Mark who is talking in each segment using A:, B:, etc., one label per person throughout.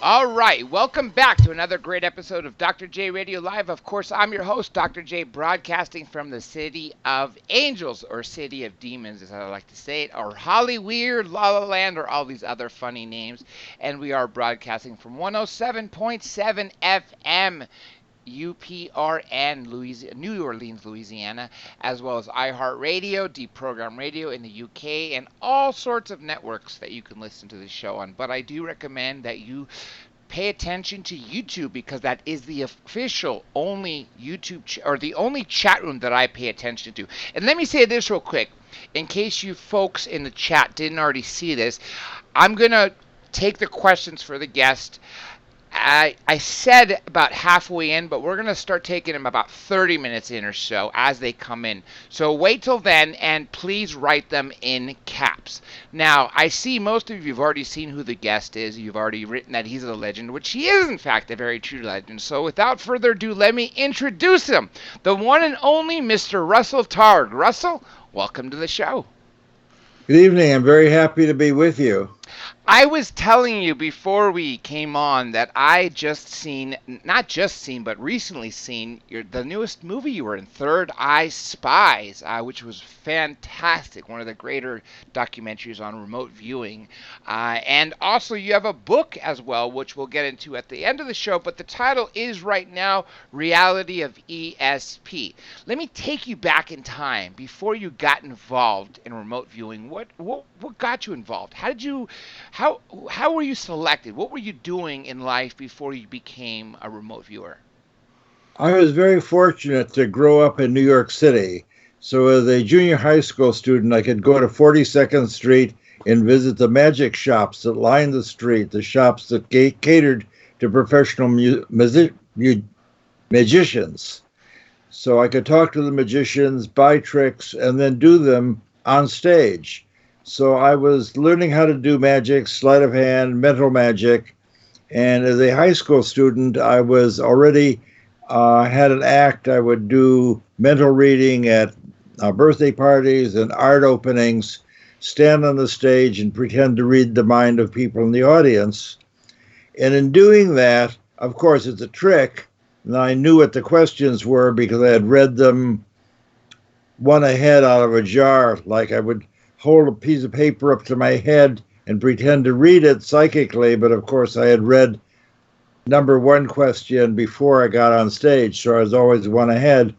A: All right, welcome back to another great episode of Dr. J Radio Live. Of course, I'm your host, Dr. J, broadcasting from the City of Angels, or City of Demons, as I like to say it, or Hollyweird, La La Land, or all these other funny names. And we are broadcasting from 107.7 FM. UPRN, New Orleans, Louisiana, as well as iHeartRadio, Deprogrammed Radio in the UK, and all sorts of networks that you can listen to the show on. But I do recommend that you pay attention to YouTube because that is the official only or the only chat room that I pay attention to. And let me say this real quick, in case you folks in the chat didn't already see this, I'm gonna take the questions for the guest. I said about halfway in, but we're going to start taking them about 30 minutes in or so as they come in. So wait till then, and please write them in caps. Now, I see most of you have already seen who the guest is. You've already written that he's a legend, which he is, in fact, a very true legend. So without further ado, let me introduce him. The one and only Mr. Russell Targ. Russell, welcome to the show.
B: Good evening. I'm very happy to be with you.
A: I was telling you before we came on that I but recently seen the newest movie you were in, Third Eye Spies, which was fantastic. One of the greater documentaries on remote viewing. And also you have a book as well, which we'll get into at the end of the show. But the title is right now, Reality of ESP. Let me take you back in time before you got involved in remote viewing. What got you involved? How were you selected? What were you doing in life before you became a remote viewer?
B: I was very fortunate to grow up in New York City. So as a junior high school student, I could go to 42nd Street and visit the magic shops that lined the street, the shops that catered to professional magicians. So I could talk to the magicians, buy tricks, and then do them on stage. So I was learning how to do magic, sleight of hand, mental magic. And as a high school student, I was already had an act. I would do mental reading at birthday parties and art openings, stand on the stage and pretend to read the mind of people in the audience. And in doing that, of course, it's a trick. And I knew what the questions were because I had read them one ahead out of a jar. Like I would hold a piece of paper up to my head and pretend to read it psychically, but of course I had read number one question before I got on stage, so I was always one ahead.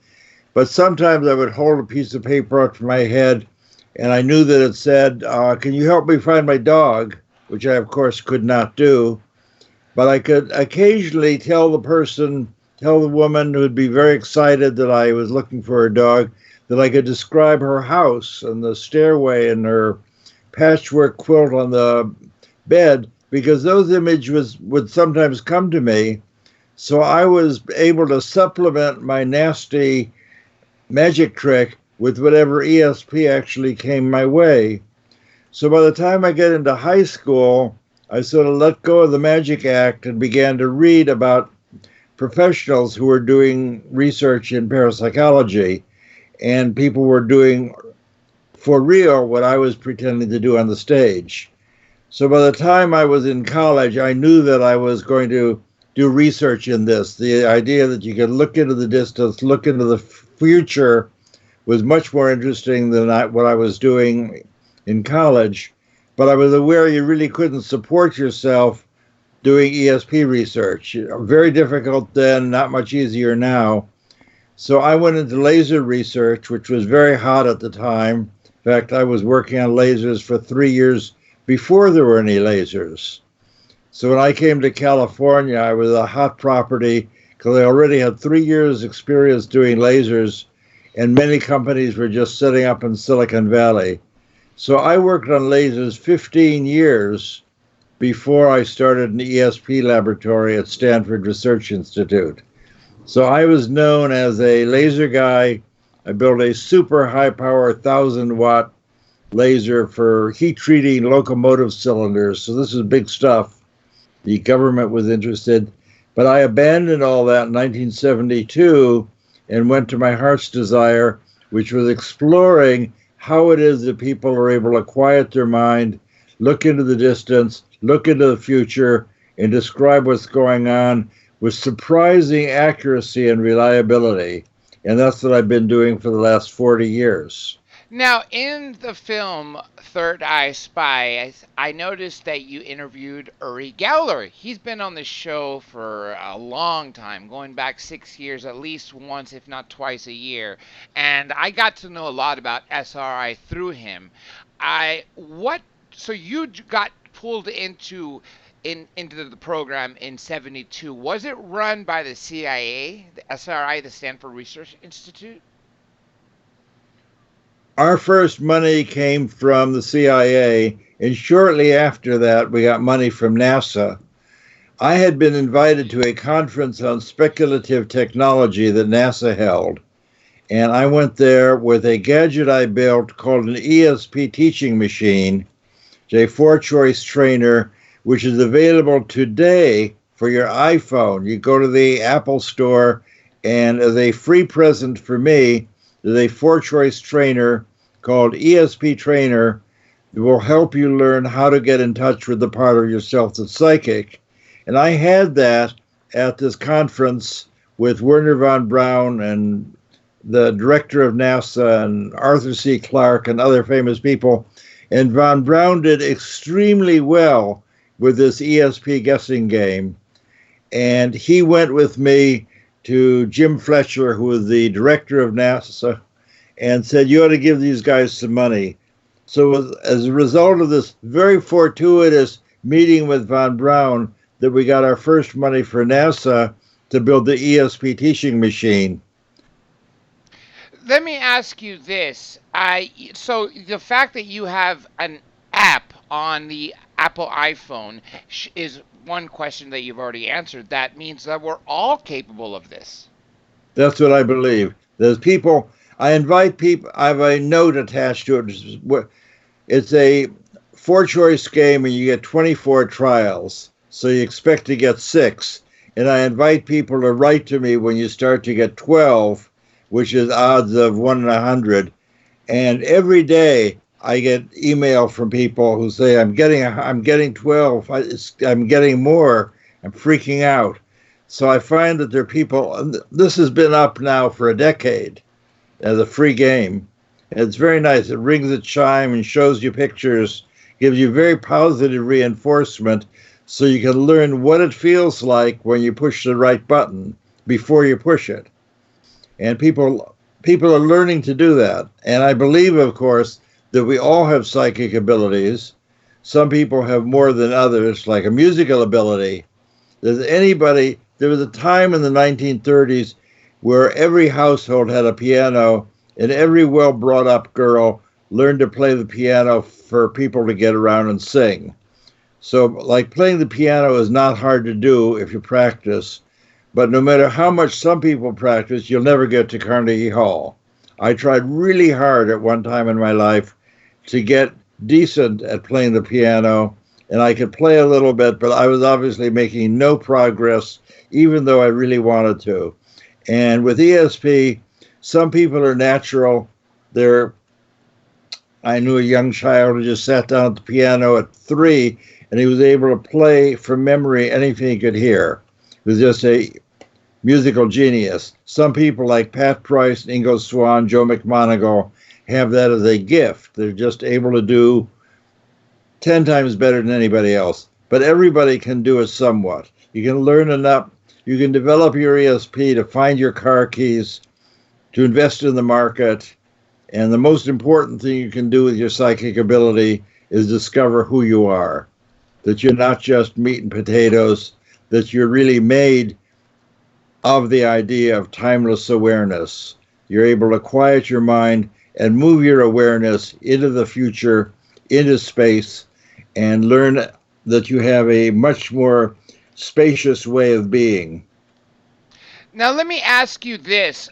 B: But sometimes I would hold a piece of paper up to my head, and I knew that it said, can you help me find my dog? Which I, of course, could not do. But I could occasionally tell the woman who would be very excited that I was looking for her dog, that I could describe her house and the stairway and her patchwork quilt on the bed, because those images would sometimes come to me. So I was able to supplement my nasty magic trick with whatever ESP actually came my way. So by the time I get into high school, I sort of let go of the magic act and began to read about professionals who were doing research in parapsychology. And people were doing for real what I was pretending to do on the stage. So by the time I was in college, I knew that I was going to do research in this. The idea that you could look into the distance, look into the future, was much more interesting than what I was doing in college. But I was aware you really couldn't support yourself doing ESP research. Very difficult then, not much easier now. So I went into laser research, which was very hot at the time. In fact, I was working on lasers for 3 years before there were any lasers. So when I came to California, I was a hot property because I already had 3 years experience doing lasers, and many companies were just setting up in Silicon Valley. So I worked on lasers 15 years before I started an ESP laboratory at Stanford Research Institute. So I was known as a laser guy. I built a super high power 1,000-watt laser for heat treating locomotive cylinders. So this is big stuff. The government was interested. But I abandoned all that in 1972 and went to my heart's desire, which was exploring how it is that people are able to quiet their mind, look into the distance, look into the future, and describe what's going on with surprising accuracy and reliability. And that's what I've been doing for the last 40 years.
A: Now, in the film Third Eye Spy, I noticed that you interviewed Uri Geller. He's been on the show for a long time, going back 6 years, at least once, if not twice a year. And I got to know a lot about SRI through him. So you got pulled into the program in '72. Was it run by the CIA, the SRI, the Stanford Research Institute?
B: Our first money came from the CIA, and shortly after that, we got money from NASA. I had been invited to a conference on speculative technology that NASA held, and I went there with a gadget I built called an ESP teaching machine, a four-choice trainer, which is available today for your iPhone. You go to the Apple Store, and as a free present for me, there's a four-choice trainer called ESP Trainer that will help you learn how to get in touch with the part of yourself that's psychic. And I had that at this conference with Wernher von Braun and the director of NASA and Arthur C. Clarke and other famous people. And von Braun did extremely well with this ESP guessing game. And he went with me to Jim Fletcher, who was the director of NASA, and said, you ought to give these guys some money. So as a result of this very fortuitous meeting with von Braun, that we got our first money for NASA to build the ESP teaching machine.
A: Let me ask you this. So the fact that you have an app on the Apple iPhone is one question that you've already answered. That means that we're all capable of this.
B: That's what I believe. There's people, I invite people, I have a note attached to it. It's a four-choice game, and you get 24 trials. So you expect to get 6. And I invite people to write to me when you start to get 12, which is odds of 1 in 100. And every day I get email from people who say, I'm getting 12, I'm getting more, I'm freaking out. So I find that there are people, and this has been up now for a decade as a free game. And it's very nice. It rings a chime and shows you pictures, gives you very positive reinforcement so you can learn what it feels like when you push the right button before you push it. And people are learning to do that. And I believe, of course, that we all have psychic abilities. Some people have more than others, like a musical ability. There was a time in the 1930s where every household had a piano, and every well-brought-up girl learned to play the piano for people to get around and sing. So, like, playing the piano is not hard to do if you practice, but no matter how much some people practice, you'll never get to Carnegie Hall. I tried really hard at one time in my life to get decent at playing the piano, and I could play a little bit, but I was obviously making no progress, even though I really wanted to. And with ESP, some people are natural. I knew a young child who just sat down at the piano at 3, and he was able to play from memory anything he could hear. He was just a musical genius. Some people like Pat Price, Ingo Swann, Joe McMoneagle have that as a gift. They're just able to do 10 times better than anybody else. But everybody can do it somewhat. You can learn enough. You can develop your ESP to find your car keys, to invest in the market. And the most important thing you can do with your psychic ability is discover who you are. That you're not just meat and potatoes, that you're really made of the idea of timeless awareness. You're able to quiet your mind and move your awareness into the future, into space, and learn that you have a much more spacious way of being.
A: Now, let me ask you this.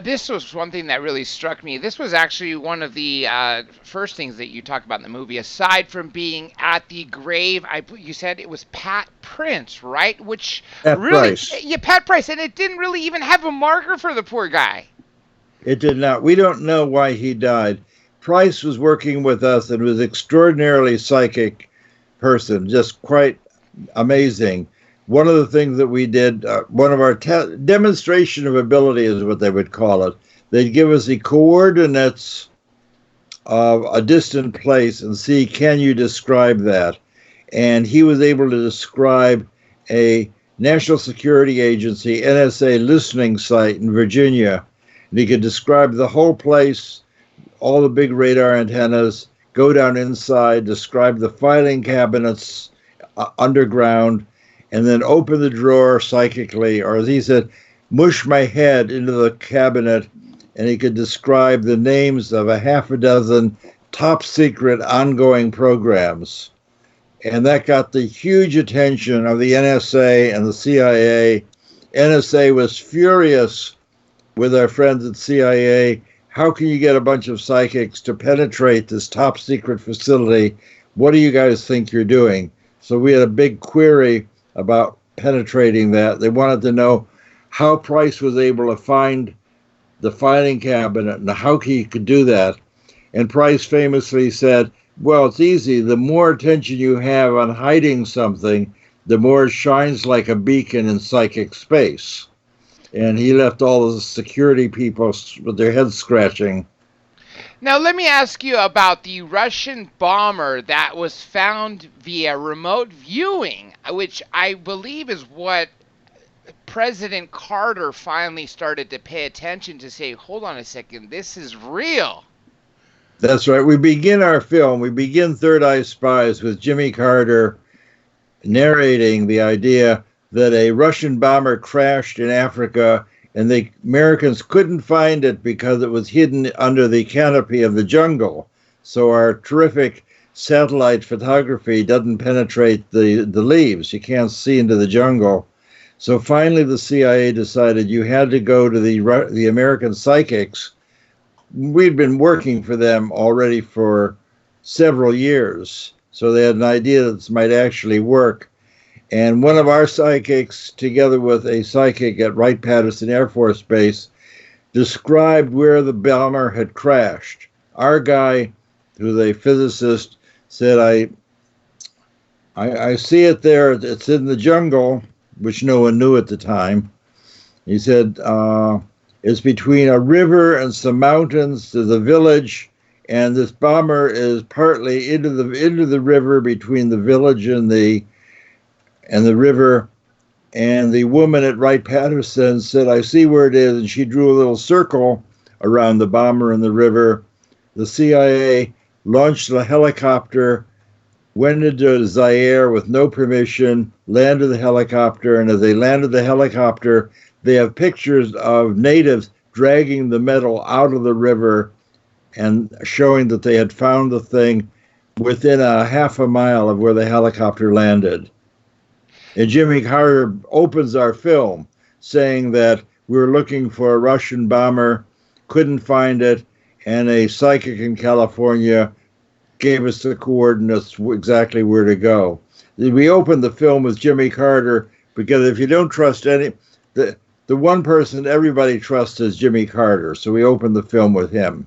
A: This was one thing that really struck me. This was actually one of the first things that you talk about in the movie, aside from being at the grave. You said it was Pat Prince, right?
B: Pat Price.
A: Yeah, Pat Price, and it didn't really even have a marker for the poor guy.
B: It did not. We don't know why he died. Price was working with us and was an extraordinarily psychic person, just quite Amazing. One of the things that we did, one of our demonstration of ability is what they would call it. They'd give us the coordinates of a distant place and see, can you describe that? And he was able to describe a National Security Agency, NSA listening site in Virginia. And he could describe the whole place, all the big radar antennas, go down inside, describe the filing cabinets underground, and then open the drawer psychically, or as he said, mush my head into the cabinet, and he could describe the names of a half a dozen top secret ongoing programs. And that got the huge attention of the NSA and the CIA. NSA was furious with our friends at CIA. How can you get a bunch of psychics to penetrate this top secret facility? What do you guys think you're doing? So we had a big query about penetrating that. They wanted to know how Price was able to find the filing cabinet and how he could do that. And Price famously said, well, it's easy. The more attention you have on hiding something, the more it shines like a beacon in psychic space. And he left all the security people with their heads scratching.
A: Now, let me ask you about the Russian bomber that was found via remote viewing, which I believe is what President Carter finally started to pay attention to, say, hold on a second, this is real.
B: That's right. We begin our film, we begin Third Eye Spies with Jimmy Carter narrating the idea that a Russian bomber crashed in Africa and the Americans couldn't find it because it was hidden under the canopy of the jungle. So our terrific satellite photography doesn't penetrate the leaves. You can't see into the jungle. So finally the CIA decided you had to go to the American psychics. We'd been working for them already for several years. So they had an idea that this might actually work. And one of our psychics, together with a psychic at Wright-Patterson Air Force Base, described where the bomber had crashed. Our guy, who's a physicist, said, I see it there. It's in the jungle, which no one knew at the time. He said, it's between a river and some mountains. There's a village, and this bomber is partly into the river between the village and the river. And the woman at Wright-Patterson said, I see where it is. And she drew a little circle around the bomber in the river. The CIA launched a helicopter, went into Zaire with no permission, landed the helicopter. And as they landed the helicopter, they have pictures of natives dragging the metal out of the river and showing that they had found the thing within a half a mile of where the helicopter landed. And Jimmy Carter opens our film saying that we were looking for a Russian bomber, couldn't find it, and a psychic in California gave us the coordinates exactly where to go. We opened the film with Jimmy Carter because if you don't trust the one person everybody trusts is Jimmy Carter, so we opened the film with him.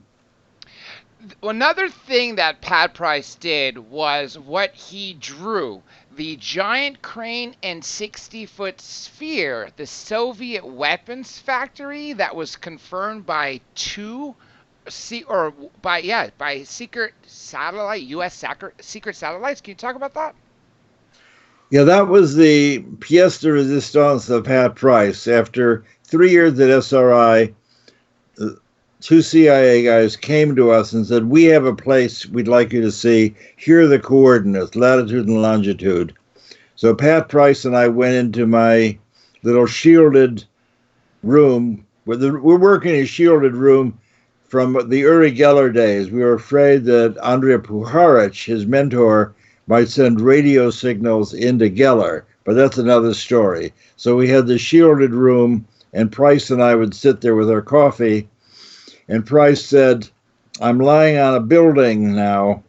A: Another thing that Pat Price did was what he drew. The giant crane and 60-foot sphere, the Soviet weapons factory that was confirmed by by secret satellite, U.S. secret satellites. Can you talk about that?
B: Yeah, that was the pièce de résistance of Pat Price. After 3 years at SRI, two CIA guys came to us and said, we have a place we'd like you to see. Here are the coordinates, latitude and longitude. So Pat Price and I went into my little shielded room. We're working in a shielded room from the Uri Geller days. We were afraid that Andrei Puharich, his mentor, might send radio signals into Geller, but that's another story. So we had the shielded room, and Price and I would sit there with our coffee. And Price said, I'm lying on a building now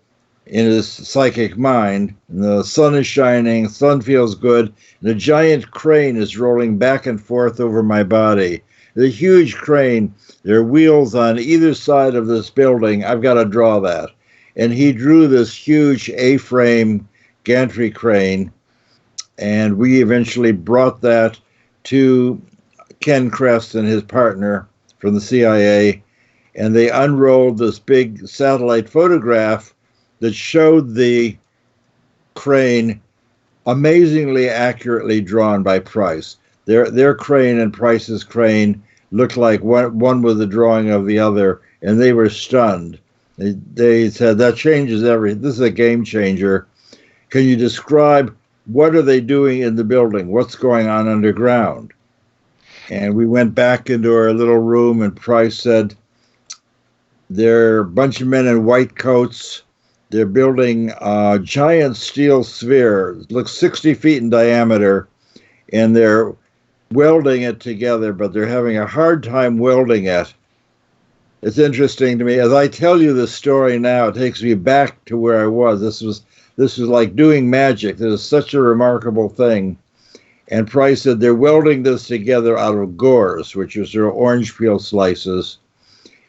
B: in his psychic mind. And the sun is shining, sun feels good, and a giant crane is rolling back and forth over my body. The huge crane, there are wheels on either side of this building. I've got to draw that. And he drew this huge A-frame gantry crane. And we eventually brought that to Ken Kress and his partner from the CIA, and they unrolled this big satellite photograph that showed the crane amazingly accurately drawn by Price. Their crane and Price's crane looked like one was a drawing of the other, and they were stunned. They said, that changes everything. This is a game changer. Can you describe what are they doing in the building? What's going on underground? And we went back into our little room, and Price said, there are a bunch of men in white coats. They're building a giant steel sphere. It looks 60 feet in diameter, and they're welding it together, but they're having a hard time welding it. It's interesting to me. As I tell you this story now, it takes me back to where I was. This was like doing magic. This is such a remarkable thing. And Price said they're welding this together out of gores, which is their orange peel slices.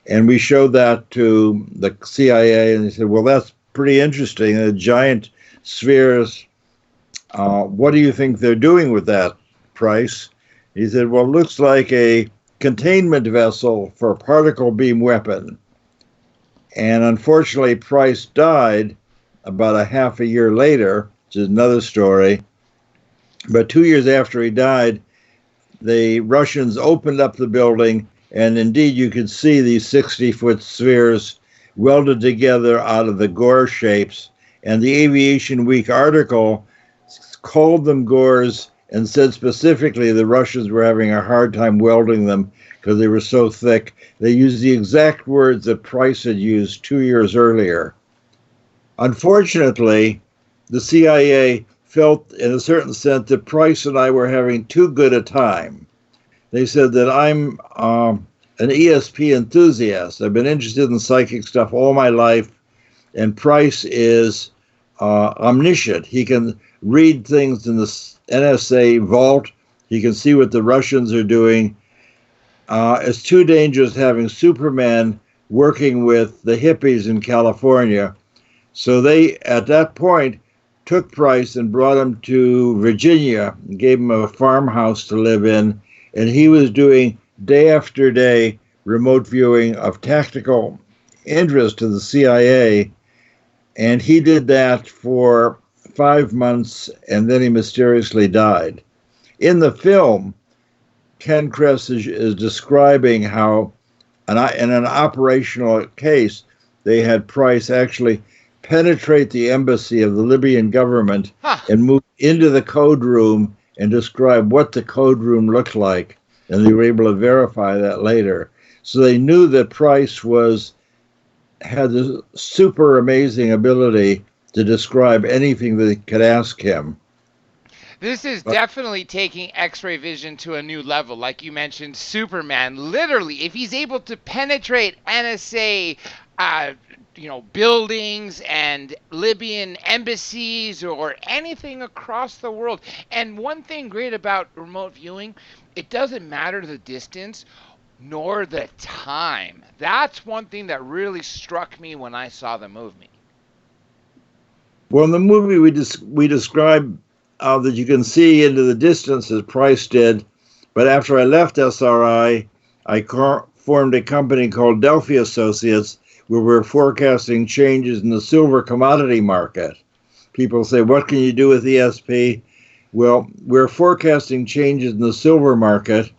B: And we showed that to the CIA, and they said, well, that's pretty interesting. The giant spheres, what do you think they're doing with that, Price? He said, well, it looks like a containment vessel for a particle beam weapon. And unfortunately, Price died about a half a year later, which is another story. But 2 years after he died, the Russians opened up the building, and indeed you could see these 60-foot spheres welded together out of the gore shapes. And the Aviation Week article called them gores and said specifically the Russians were having a hard time welding them because they were so thick. They used the exact words that Price had used 2 years earlier. Unfortunately, the CIA felt in a certain sense that Price and I were having too good a time. They said that I'm an ESP enthusiast. I've been interested in psychic stuff all my life, and Price is omniscient. He can read things in the NSA vault. He can see what the Russians are doing. It's too dangerous having Superman working with the hippies in California. So they, at that point, took Price and brought him to Virginia, and gave him a farmhouse to live in, and he was doing day after day remote viewing of tactical interest to the CIA, and he did that for 5 months, and then he mysteriously died. In the film, Ken Kress is describing how, in an operational case, they had Price actually penetrate the embassy of the Libyan government and move into the code room and describe what the code room looked like. And they were able to verify that later. So they knew that Price had this super amazing ability to describe anything that they could ask him.
A: This is definitely taking X-ray vision to a new level. Like you mentioned, Superman, literally, if he's able to penetrate NSA, buildings and Libyan embassies or anything across the world. And one thing great about remote viewing, it doesn't matter the distance nor the time. That's one thing that really struck me when I saw the movie.
B: Well, in the movie, we describe that you can see into the distance as Price did. But after I left SRI, I formed a company called Delphi Associates, where we're forecasting changes in the silver commodity market. People say, what can you do with ESP? Well, we're forecasting changes in the silver market,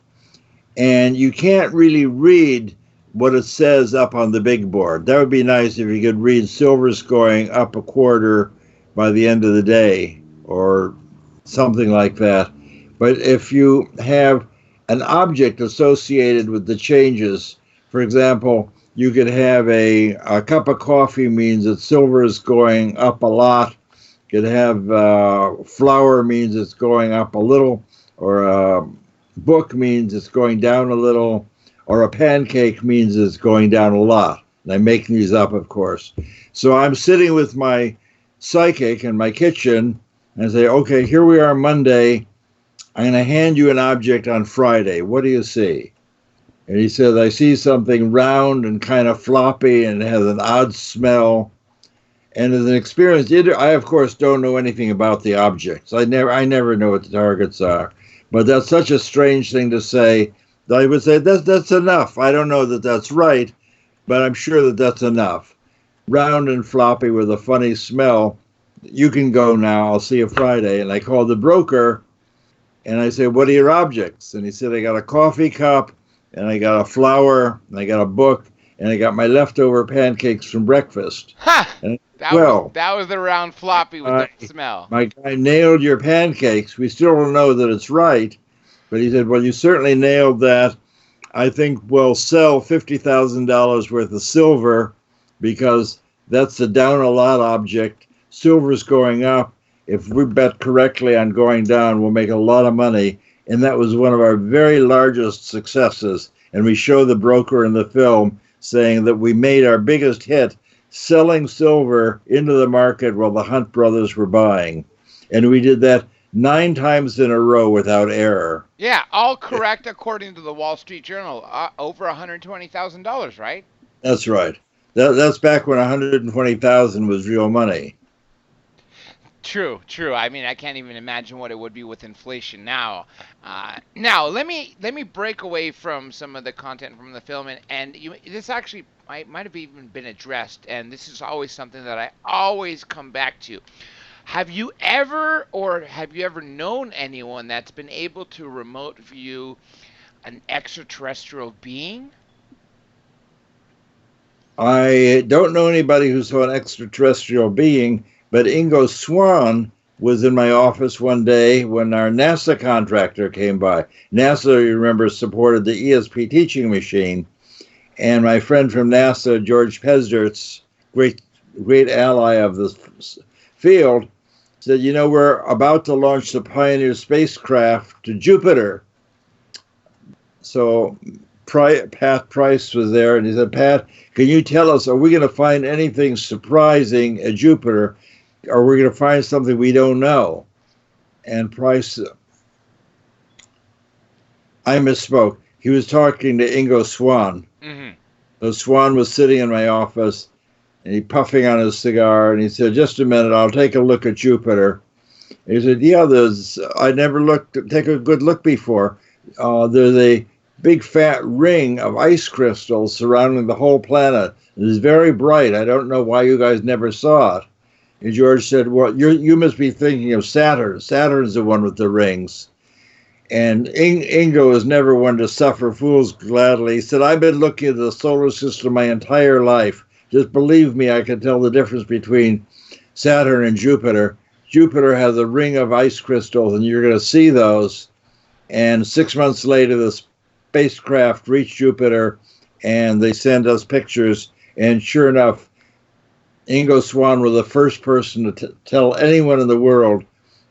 B: and you can't really read what it says up on the big board. That would be nice if you could read silver's going up a quarter by the end of the day or something like that. But if you have an object associated with the changes, for example, you could have a cup of coffee means that silver is going up a lot. You could have flour means it's going up a little, or a book means it's going down a little, or a pancake means it's going down a lot. And I'm making these up, of course. So I'm sitting with my psychic in my kitchen and say, okay, here we are Monday. I'm going to hand you an object on Friday. What do you see? And he says, I see something round and kind of floppy and it has an odd smell. And as an experienced editor, I of course don't know anything about the objects. I never know what the targets are. But that's such a strange thing to say that I would say that's enough. I don't know that that's right, but I'm sure that that's enough. Round and floppy with a funny smell. You can go now. I'll see you Friday. And I called the broker and I said, "What are your objects?" And he said, "I got a coffee cup and I got a flower and I got a book and I got my leftover pancakes from breakfast."
A: Ha!
B: And
A: That was the round floppy with the smell.
B: My guy nailed your pancakes. We still don't know that it's right. But he said, "Well, you certainly nailed that. I think we'll sell $50,000 worth of silver because that's the down a lot object. Silver's going up. If we bet correctly on going down, we'll make a lot of money." And that was one of our very largest successes. And we show the broker in the film saying that we made our biggest hit selling silver into the market while the Hunt brothers were buying. And we did that 9 times in a row without error.
A: Yeah, all correct according to the Wall Street Journal. Over $120,000, right?
B: That's right. That's back when 120,000 was real money.
A: True. I mean, I can't even imagine what it would be with inflation now. Now, let me break away from some of the content from the film, and this actually might have even been addressed, and this is always something that I always come back to. Have you ever known anyone that's been able to remote view an extraterrestrial being?
B: I don't know anybody who saw an extraterrestrial being, but Ingo Swann was in my office one day when our NASA contractor came by. NASA, you remember, supported the ESP teaching machine. And my friend from NASA, George Pezderts, great ally of the field, said, "We're about to launch the Pioneer spacecraft to Jupiter." So Pat Price was there, and he said, "Pat, can you tell us, are we going to find anything surprising at Jupiter? Or we're going to find something we don't know?" And Price, I misspoke. He was talking to Ingo Swann. Mm-hmm. So Swann was sitting in my office, and he puffing on his cigar, and he said, "Just a minute, I'll take a look at Jupiter." And he said, "Yeah, I never take a good look before. There's a big fat ring of ice crystals surrounding the whole planet. It is very bright. I don't know why you guys never saw it." And George said, "Well, you must be thinking of Saturn. Saturn's the one with the rings." And Ingo is never one to suffer fools gladly. He said, "I've been looking at the solar system my entire life. Just believe me, I can tell the difference between Saturn and Jupiter. Jupiter has a ring of ice crystals, and you're going to see those." And 6 months later, the spacecraft reached Jupiter, and they sent us pictures. And sure enough, Ingo Swann was the first person to tell anyone in the world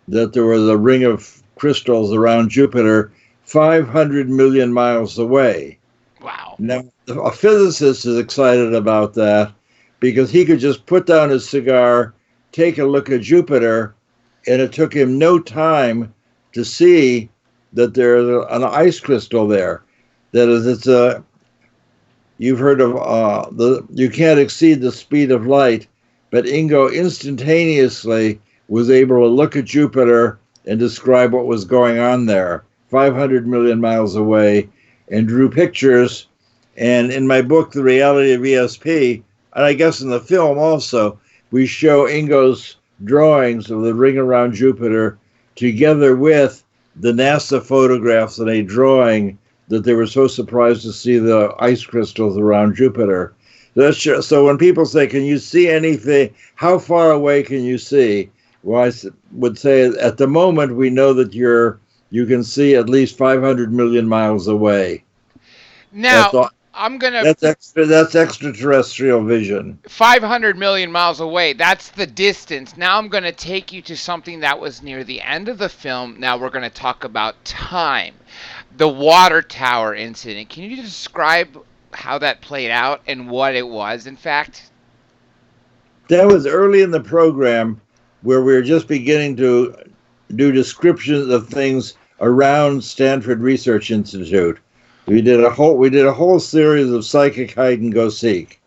B: that there was a ring of crystals around Jupiter 500 million miles away.
A: Wow.
B: Now, a physicist is excited about that because he could just put down his cigar, take a look at Jupiter, and it took him no time to see that there's an ice crystal there. That is, you've heard of you can't exceed the speed of light, but Ingo instantaneously was able to look at Jupiter and describe what was going on there, 500 million miles away, and drew pictures. And in my book, The Reality of ESP, and I guess in the film also, we show Ingo's drawings of the ring around Jupiter together with the NASA photographs and a drawing that they were so surprised to see the ice crystals around Jupiter. So when people say, "Can you see anything? How far away can you see?" Well, I would say at the moment we know that you can see at least 500 million miles away.
A: Now,
B: that's extraterrestrial vision.
A: 500 million miles away. That's the distance. Now I'm going to take you to something that was near the end of the film. Now we're going to talk about time. The water tower incident. Can you describe how that played out and what it was, in fact?
B: That was early in the program where we were just beginning to do descriptions of things around Stanford Research Institute. We did a whole series of psychic hide and go seek.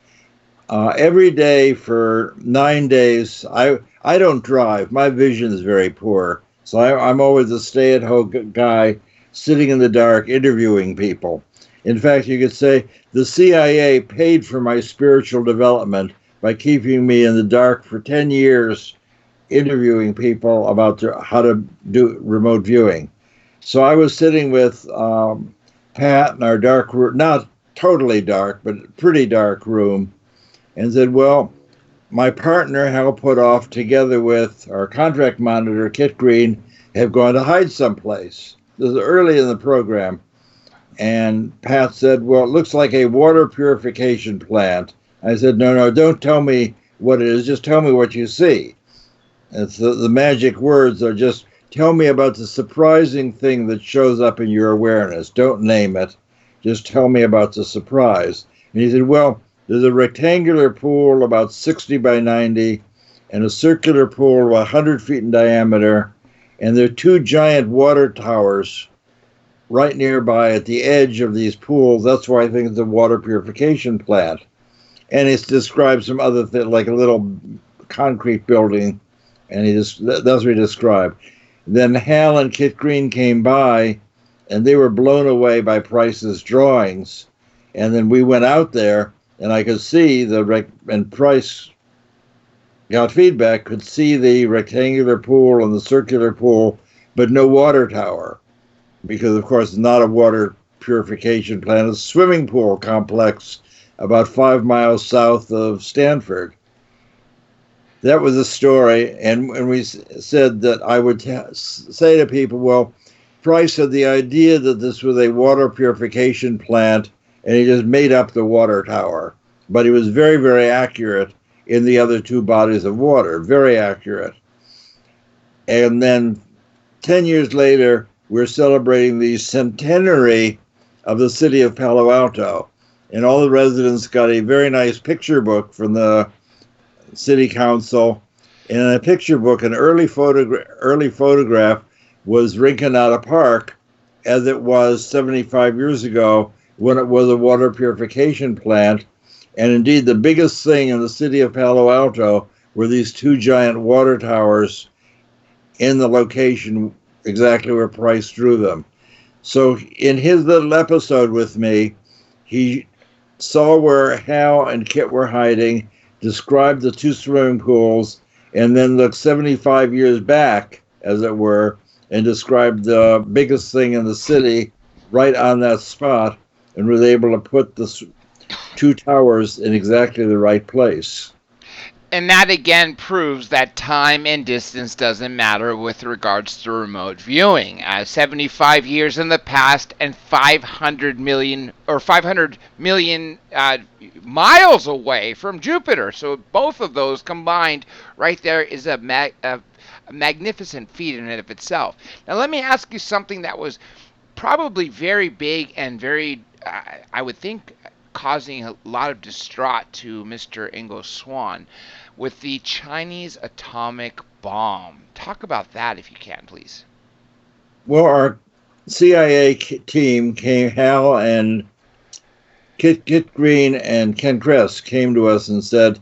B: every day for 9 days. I don't drive. My vision is very poor. So I'm always a stay-at-home guy sitting in the dark interviewing people. In fact, you could say the CIA paid for my spiritual development by keeping me in the dark for 10 years interviewing people about how to do remote viewing. So I was sitting with Pat in our dark room, not totally dark, but pretty dark room, and said, well, my partner, Hal Putoff, together with our contract monitor, Kit Green, have gone to hide someplace. This is early in the program. And Pat said, well, it looks like a water purification plant. I said, no, don't tell me what it is. Just tell me what you see. It's the magic words are just, tell me about the surprising thing that shows up in your awareness. Don't name it. Just tell me about the surprise. And he said, well, there's a rectangular pool about 60 by 90 and a circular pool about 100 feet in diameter. And there are two giant water towers right nearby at the edge of these pools. That's why I think it's a water purification plant. And it's described some other thing, like a little concrete building. And that's what he described. Then Hal and Kit Green came by, and they were blown away by Price's drawings. And then we went out there, and I could see and Price got feedback, could see the rectangular pool and the circular pool, but no water tower. Because, of course, it's not a water purification plant. It's a swimming pool complex about 5 miles south of Stanford. That was the story, and we said that I would say to people, well, Price had the idea that this was a water purification plant, and he just made up the water tower. But he was very, very accurate in the other two bodies of water, very accurate. And then 10 years later, we're celebrating the centenary of the city of Palo Alto. And all the residents got a very nice picture book from the city council. And in a picture book, an early photograph was Rinconada Park, as it was 75 years ago when it was a water purification plant. And indeed, the biggest thing in the city of Palo Alto were these two giant water towers in the location exactly where Price drew them. So in his little episode with me, he saw where Hal and Kit were hiding, described the two swimming pools, and then looked 75 years back, as it were, and described the biggest thing in the city right on that spot, and was able to put the two towers in exactly the right place.
A: And that again proves that time and distance doesn't matter with regards to remote viewing. 75 years in the past and 500 million miles away from Jupiter. So both of those combined right there is a magnificent feat in and of itself. Now let me ask you something that was probably very big and very, I would think, causing a lot of distraught to Mr. Ingo Swann with the Chinese atomic bomb. Talk about that if you can, please.
B: Well, our CIA team Hal and Kit Green and Ken Kress came to us and said,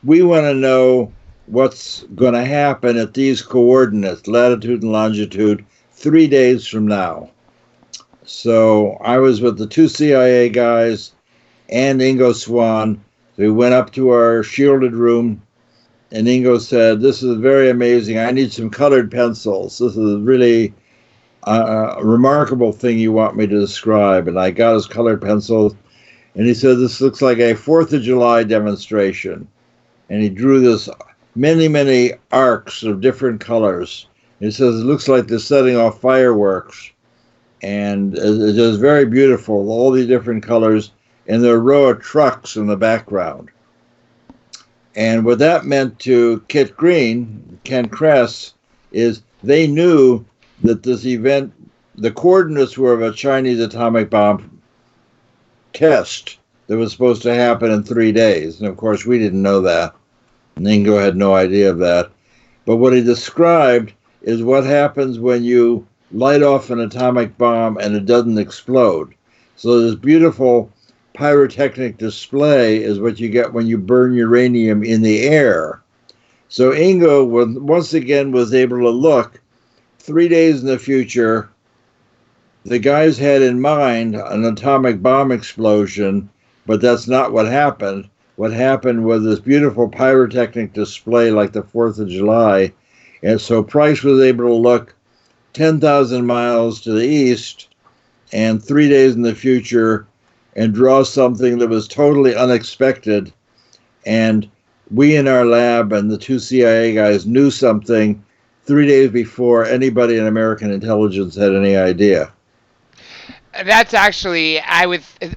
B: we want to know what's going to happen at these coordinates, latitude and longitude, 3 days from now. So I was with the two CIA guys and Ingo Swann. We went up to our shielded room, and Ingo said, this is very amazing. I need some colored pencils. This is really a remarkable thing you want me to describe. And I got his colored pencils, and he said, this looks like a 4th of July demonstration. And he drew this many arcs of different colors. He says, it looks like they're setting off fireworks. And it's just very beautiful, all these different colors. And there are a row of trucks in the background. And what that meant to Kit Green, Ken Kress, is they knew that this event, the coordinates were of a Chinese atomic bomb test that was supposed to happen in 3 days. And of course, we didn't know that. Ingo had no idea of that. But what he described is what happens when you light off an atomic bomb and it doesn't explode. So this beautiful pyrotechnic display is what you get when you burn uranium in the air. So Ingo once again was able to look 3 days in the future. The guys had in mind an atomic bomb explosion, but that's not what happened. What happened was this beautiful pyrotechnic display like the 4th of July. And so Price was able to look 10,000 miles to the east and 3 days in the future and draw something that was totally unexpected. And we in our lab and the 2 CIA guys knew something 3 days before anybody in American intelligence had any idea.
A: That's actually,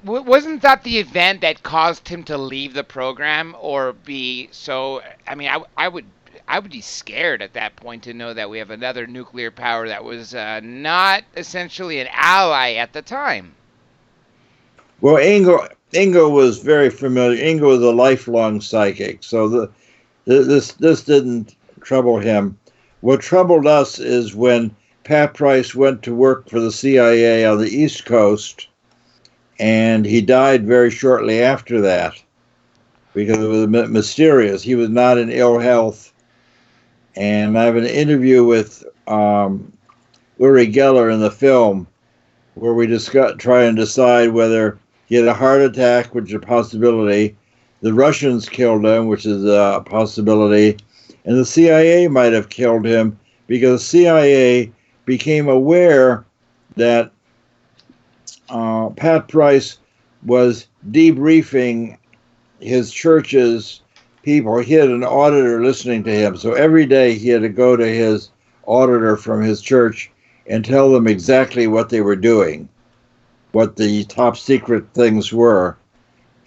A: wasn't that the event that caused him to leave the program or be so, I mean, I would be scared at that point to know that we have another nuclear power that was not essentially an ally at the time.
B: Well, Ingo was very familiar. Ingo was a lifelong psychic, so this didn't trouble him. What troubled us is when Pat Price went to work for the CIA on the East Coast, and he died very shortly after that because it was mysterious. He was not in ill health. And I have an interview with Uri Geller in the film where we try and decide whether he had a heart attack, which is a possibility, the Russians killed him, which is a possibility, and the CIA might have killed him because the CIA became aware that Pat Price was debriefing his church's people. He had an auditor listening to him. So every day he had to go to his auditor from his church and tell them exactly what they were doing, what the top secret things were.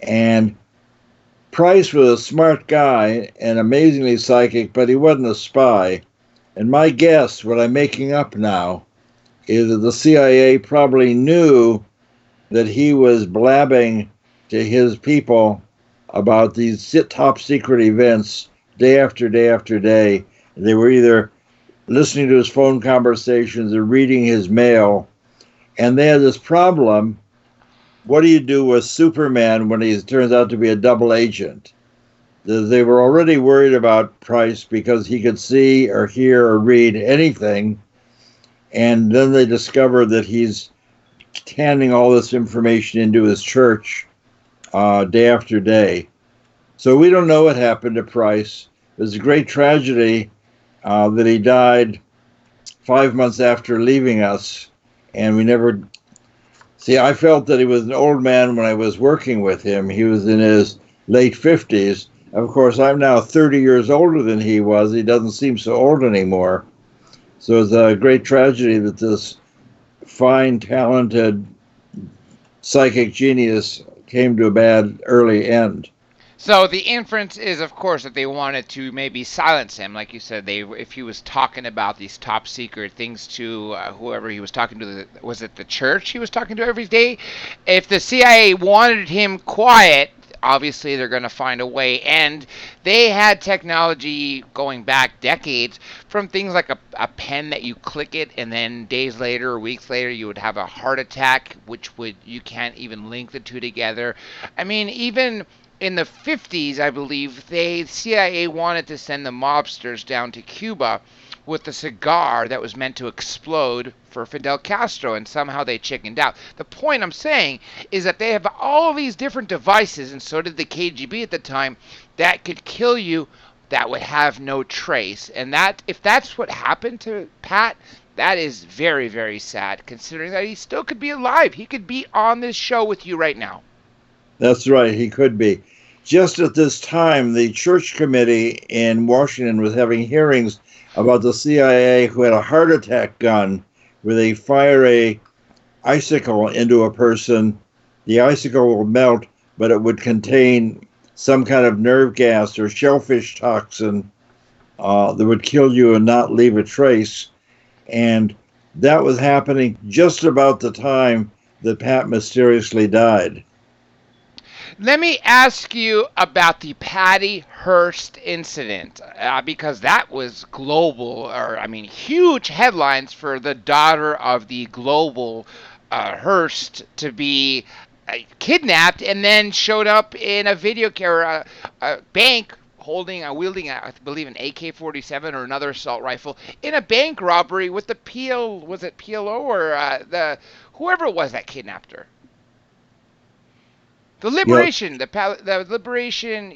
B: And Price was a smart guy and amazingly psychic, but he wasn't a spy. And my guess, what I'm making up now, is that the CIA probably knew that he was blabbing to his people about these top secret events day after day after day. They were either listening to his phone conversations or reading his mail. And they had this problem. What do you do with Superman when he turns out to be a double agent? They were already worried about Price because he could see or hear or read anything. And then they discovered that he's handing all this information into his church day after day. So we don't know what happened to Price. It was a great tragedy that he died 5 months after leaving us. And we never... See, I felt that he was an old man when I was working with him. He was in his late 50s. Of course, I'm now 30 years older than he was. He doesn't seem so old anymore. So it's a great tragedy that this fine, talented psychic genius came to a bad early end.
A: So the inference is, of course, that they wanted to maybe silence him, like you said. If he was talking about these top secret things to whoever he was talking to, was it the church he was talking to every day? If the CIA wanted him quiet, obviously they're going to find a way. And they had technology going back decades from things like a pen that you click it and then days later or weeks later you would have a heart attack, you can't even link the two together. I mean, even in the 50s, I believe, the CIA wanted to send the mobsters down to Cuba with a cigar that was meant to explode for Fidel Castro, and somehow they chickened out. The point I'm saying is that they have all these different devices, and so did the KGB at the time, that could kill you that would have no trace. And that, if that's what happened to Pat, that is very, very sad, considering that he still could be alive. He could be on this show with you right now.
B: That's right, he could be. Just at this time, the church committee in Washington was having hearings about the CIA who had a heart attack gun where they fire a icicle into a person. The icicle will melt, but it would contain some kind of nerve gas or shellfish toxin that would kill you and not leave a trace. And that was happening just about the time that Pat mysteriously died.
A: Let me ask you about the Patty Hearst incident, because that was global, huge headlines for the daughter of the global Hearst to be kidnapped and then showed up in a video camera, a bank wielding, I believe, an AK-47 or another assault rifle in a bank robbery with the was it PLO or the whoever it was that kidnapped her. The
B: Yep.
A: Liberation, the Liberation.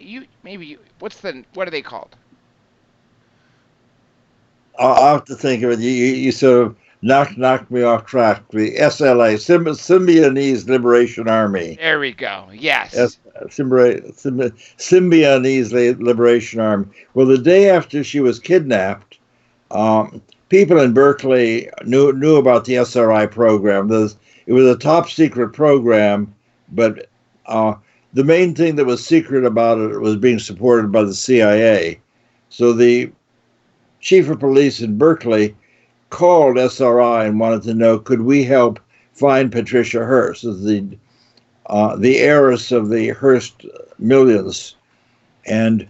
A: What are they called?
B: I'll have to think of it. You sort of knocked me off track. The SLA, Symbionese Liberation Army.
A: There we go. Yes.
B: Symbionese Liberation Army. Well, the day after she was kidnapped, people in Berkeley knew about the SRI program. It was a top secret program, but the main thing that was secret about it was being supported by the CIA. So the chief of police in Berkeley called SRI and wanted to know, could we help find Patricia Hearst, the heiress of the Hearst millions? And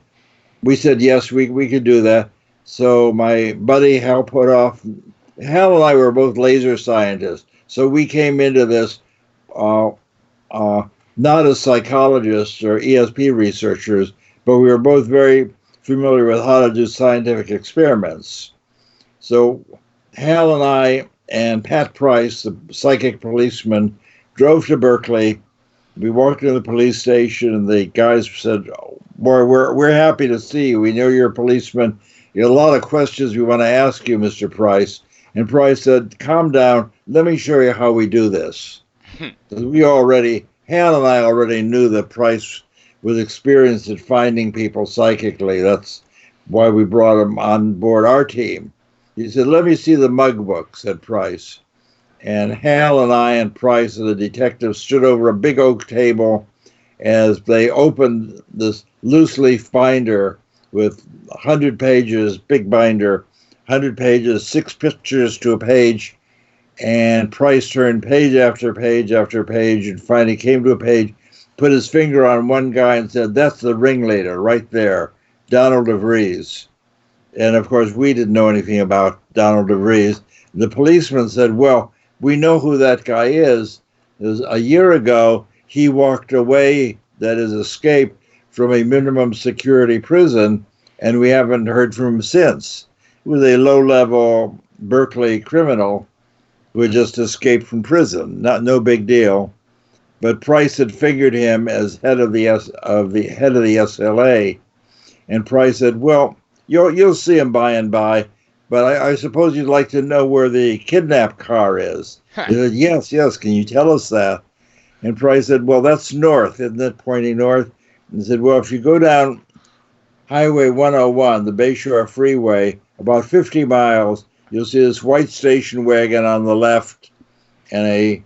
B: we said, yes, we could do that. So my buddy Hal Hal and I were both laser scientists. So we came into this not as psychologists or ESP researchers, but we were both very familiar with how to do scientific experiments. So Hal and I and Pat Price, the psychic policeman, drove to Berkeley. We walked into the police station, and the guys said, "Boy, we're happy to see you. We know you're a policeman. You have a lot of questions we want to ask you, Mr. Price." And Price said, "Calm down. Let me show you how we do this." Hal and I already knew that Price was experienced at finding people psychically. That's why we brought him on board our team. He said, "Let me see the mug book," said Price. And Hal and I and Price and the detective stood over a big oak table as they opened this loose leaf binder with 100 pages, big binder, 100 pages, 6 pictures to a page. And Price turned page after page after page and finally came to a page, put his finger on one guy and said, "That's the ringleader right there, Donald DeVries." And of course, we didn't know anything about Donald DeVries. The policeman said, "Well, we know who that guy is. It was a year ago, he walked away, that is, escaped from a minimum security prison, and we haven't heard from him since. He was a low-level Berkeley criminal who had just escaped from prison. No big deal." But Price had figured him as head of the SLA, and Price said, "Well, you'll see him by and by, but I suppose you'd like to know where the kidnap car is." He said, yes, can you tell us that? And Price said, "Well, that's north, isn't it, pointing north?" And he said, "Well, if you go down Highway 101, the Bayshore Freeway, about 50 miles, you'll see this white station wagon on the left and a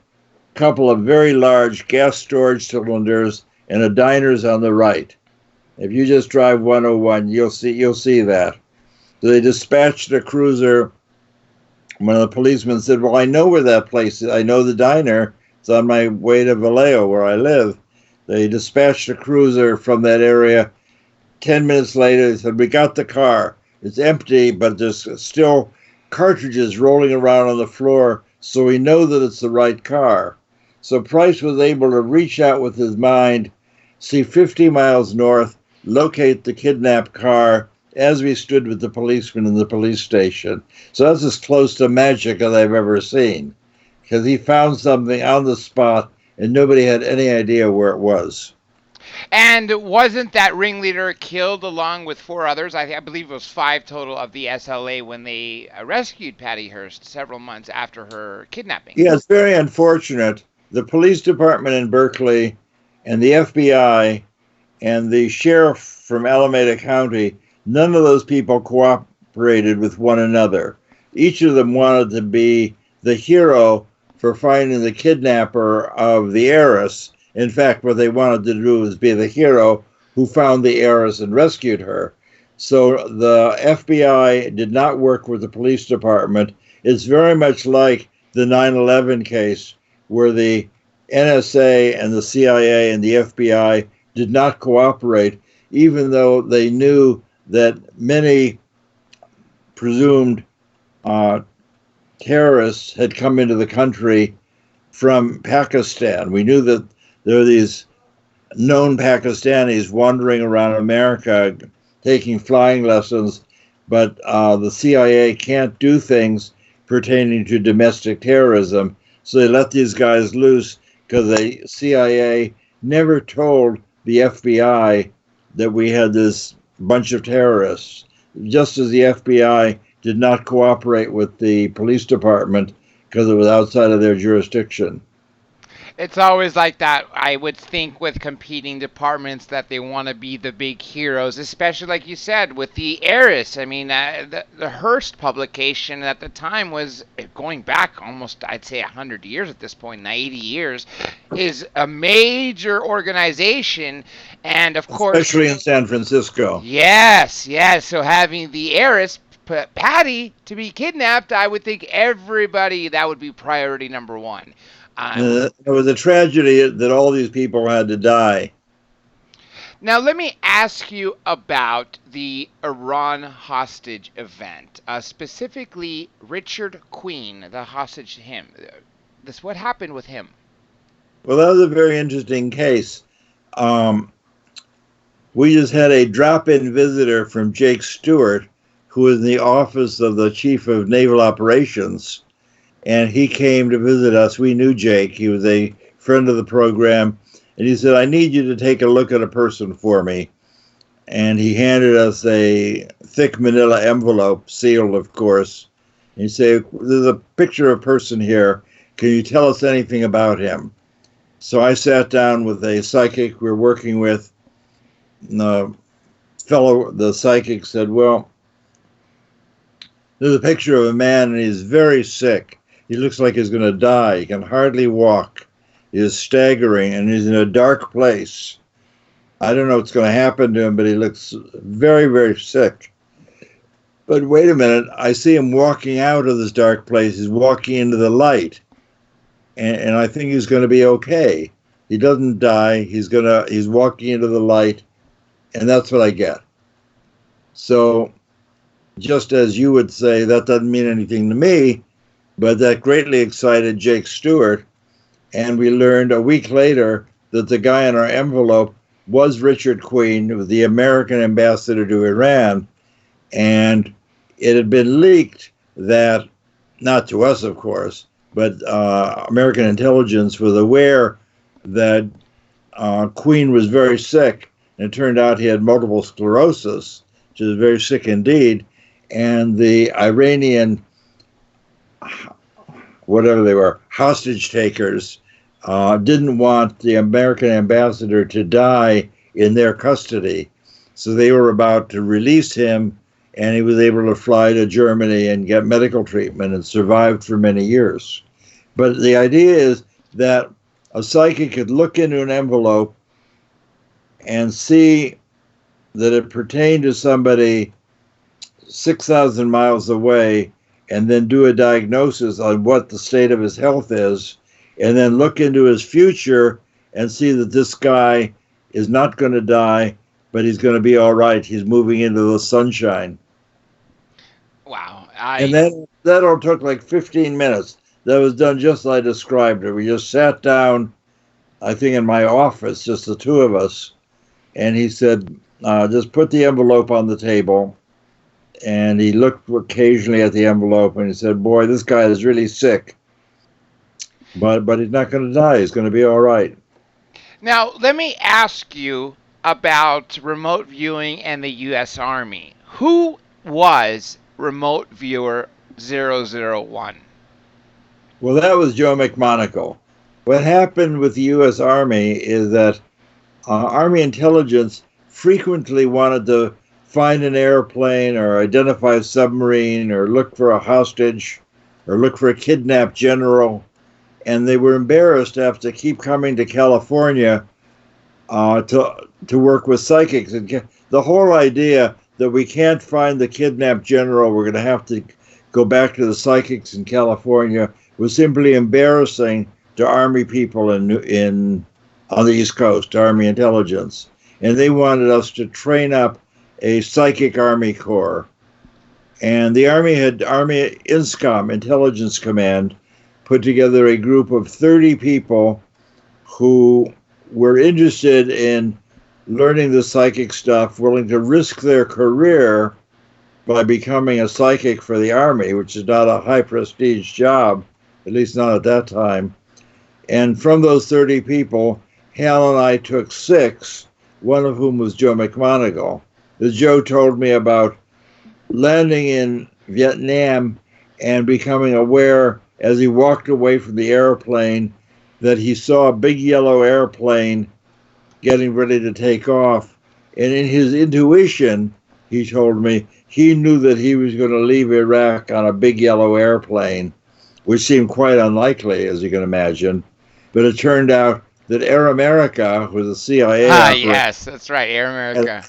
B: couple of very large gas storage cylinders and a diner's on the right. If you just drive 101, you'll see that." So they dispatched a cruiser. One of the policemen said, "Well, I know where that place is. I know the diner. It's on my way to Vallejo, where I live." They dispatched a cruiser from that area. 10 minutes later, they said, "We got the car. It's empty, but there's still cartridges rolling around on the floor, so we know that it's the right car." So Price was able to reach out with his mind, see 50 miles north, locate the kidnapped car as we stood with the policeman in the police station. So that's as close to magic as I've ever seen, because he found something on the spot and nobody had any idea where it was.
A: And wasn't that ringleader killed along with 4 others? I believe it was 5 total of the SLA when they rescued Patty Hearst several months after her kidnapping.
B: Yeah, it's very unfortunate. The police department in Berkeley and the FBI and the sheriff from Alameda County, none of those people cooperated with one another. Each of them wanted to be the hero for finding the kidnapper of the heiress. In fact, what they wanted to do was be the hero who found the heiress and rescued her. So the FBI did not work with the police department. It's very much like the 9/11 case, where the NSA and the CIA and the FBI did not cooperate, even though they knew that many presumed terrorists had come into the country from Pakistan. We knew that there are these known Pakistanis wandering around America taking flying lessons, but the CIA can't do things pertaining to domestic terrorism, so they let these guys loose because the CIA never told the FBI that we had this bunch of terrorists, just as the FBI did not cooperate with the police department because it was outside of their jurisdiction.
A: It's always like that, I would think, with competing departments that they want to be the big heroes, especially like you said with the Heiress. I mean, the Hearst publication at the time was going back almost, I'd say, 100 years at this point, 80 years, is a major organization. And of course,
B: especially in San Francisco.
A: Yes, yes. So having the Heiress, Patty, to be kidnapped, I would think everybody, that would be priority number one.
B: It was a tragedy that all these people had to die.
A: Now, let me ask you about the Iran hostage event, specifically Richard Queen, the hostage to him. What happened with him?
B: Well, that was a very interesting case. We just had a drop-in visitor from Jake Stewart, who was in the office of the Chief of Naval Operations, and he came to visit us. We knew Jake. He was a friend of the program, and he said, I need you to take a look at a person for me. And he handed us a thick manila envelope, sealed, of course. And he said, there's a picture of a person here. Can you tell us anything about him? So I sat down with a psychic we're working with. And the psychic said, well, there's a picture of a man, and he's very sick. He looks like he's going to die. He can hardly walk. He is staggering, and he's in a dark place. I don't know what's going to happen to him, but he looks very, very sick. But wait a minute. I see him walking out of this dark place. He's walking into the light. And I think he's going to be okay. He doesn't die. He's walking into the light. And that's what I get. So just as you would say, that doesn't mean anything to me, but that greatly excited Jake Stewart. And we learned a week later that the guy in our envelope was Richard Queen, the American ambassador to Iran. And it had been leaked that, not to us, of course, but American intelligence was aware that Queen was very sick. And it turned out he had multiple sclerosis, which is very sick indeed. And the Iranian, whatever they were, hostage takers, didn't want the American ambassador to die in their custody. So they were about to release him, and he was able to fly to Germany and get medical treatment and survived for many years. But the idea is that a psychic could look into an envelope and see that it pertained to somebody 6,000 miles away, and then do a diagnosis on what the state of his health is, and then look into his future and see that this guy is not going to die, but he's going to be all right. He's moving into the sunshine.
A: Wow.
B: And that all took like 15 minutes. That was done just as I described it. We just sat down, I think in my office, just the two of us, and he said, just put the envelope on the table. And he looked occasionally at the envelope, and he said, boy, this guy is really sick. But he's not going to die. He's going to be all right.
A: Now, let me ask you about remote viewing and the U.S. Army. Who was Remote Viewer 001?
B: Well, that was Joe McMonagle. What happened with the U.S. Army is that Army intelligence frequently wanted to find an airplane or identify a submarine or look for a hostage or look for a kidnapped general. And they were embarrassed to have to keep coming to California to work with psychics. And the whole idea that we can't find the kidnapped general, we're going to have to go back to the psychics in California, was simply embarrassing to Army people on the East Coast, Army intelligence. And they wanted us to train up a psychic Army Corps. And the Army had Army INSCOM, Intelligence Command, put together a group of 30 people who were interested in learning the psychic stuff, willing to risk their career by becoming a psychic for the Army, which is not a high prestige job, at least not at that time. And from those 30 people, Hal and I took 6, one of whom was Joe McMoneagle. As Joe told me about landing in Vietnam and becoming aware as he walked away from the airplane that he saw a big yellow airplane getting ready to take off. And in his intuition, he told me, he knew that he was going to leave Iraq on a big yellow airplane, which seemed quite unlikely, as you can imagine. But it turned out that Air America, was a CIA operator,
A: yes, that's right, Air America,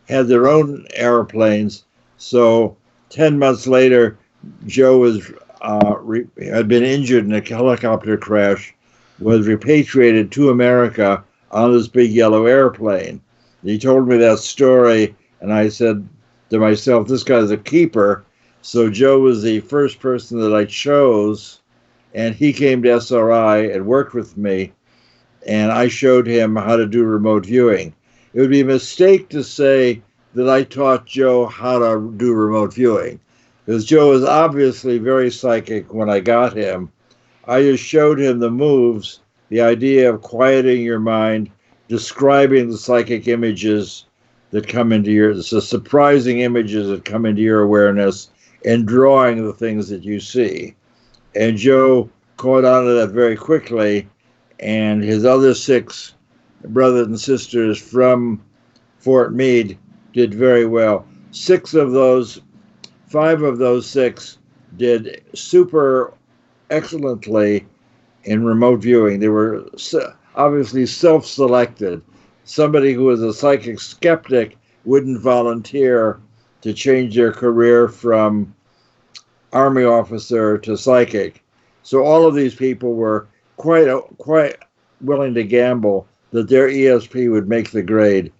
B: had their own airplanes. So 10 months later, Joe was had been injured in a helicopter crash, was repatriated to America on this big yellow airplane. He told me that story, and I said to myself, this guy's a keeper. So Joe was the first person that I chose, and he came to SRI and worked with me, and I showed him how to do remote viewing. It would be a mistake to say that I taught Joe how to do remote viewing, because Joe was obviously very psychic when I got him. I just showed him the moves, the idea of quieting your mind, describing the psychic images that come into the surprising images that come into your awareness, and drawing the things that you see. And Joe caught on to that very quickly, and his other 6 brothers and sisters from Fort Meade did very well. 5 of those 6 did super excellently in remote viewing. They were obviously self-selected. Somebody who was a psychic skeptic wouldn't volunteer to change their career from Army officer to psychic. So all of these people were quite willing to gamble that their ESP would make the grade.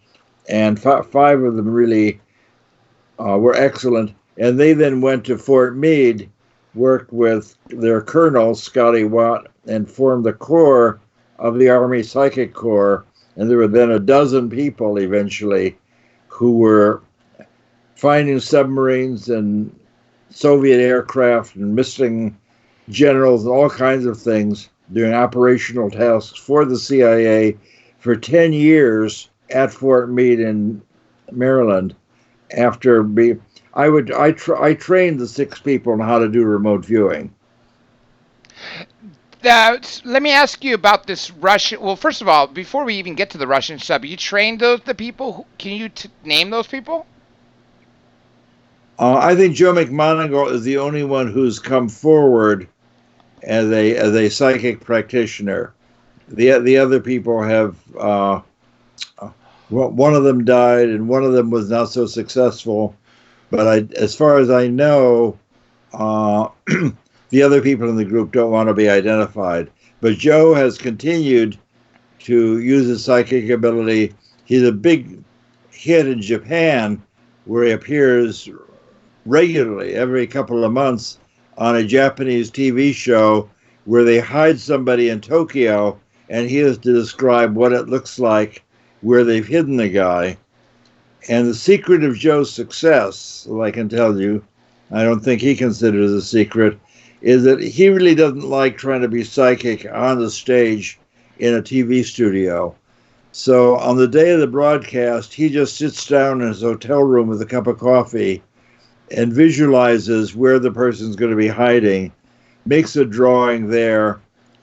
B: And 5 of them really were excellent. And they then went to Fort Meade, worked with their colonel, Scotty Watt, and formed the core of the Army Psychic Corps. And there were then a dozen people eventually who were finding submarines and Soviet aircraft and missing generals and all kinds of things, doing operational tasks for the CIA for 10 years at Fort Meade in Maryland. After I trained the 6 people on how to do remote viewing.
A: Let me ask you about this Russian. Well, first of all, before we even get to the Russian sub, you trained the people. Can you name those people?
B: I think Joe McMoneagle is the only one who's come forward as a psychic practitioner. The other people have. One of them died, and one of them was not so successful. But as far as I know, the other people in the group don't want to be identified. But Joe has continued to use his psychic ability. He's a big hit in Japan, where he appears regularly, every couple of months, on a Japanese TV show where they hide somebody in Tokyo, and he has to describe what it looks like where they've hidden the guy. And the secret of Joe's success, well, I can tell you, I don't think he considers a secret, is that he really doesn't like trying to be psychic on the stage in a TV studio. So on the day of the broadcast, he just sits down in his hotel room with a cup of coffee and visualizes where the person's going to be hiding, makes a drawing there,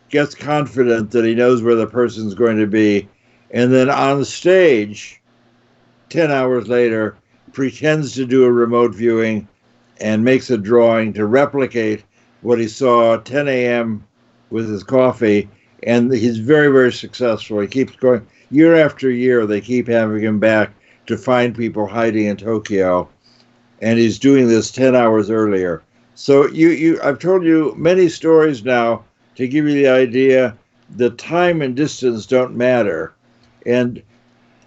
B: gets confident that he knows where the person's going to be, and then on stage, 10 hours later, pretends to do a remote viewing and makes a drawing to replicate what he saw at 10 a.m. with his coffee. And he's very, very successful. He keeps going. Year after year, they keep having him back to find people hiding in Tokyo. And he's doing this 10 hours earlier. So I've told you many stories now to give you the idea that time and distance don't matter. And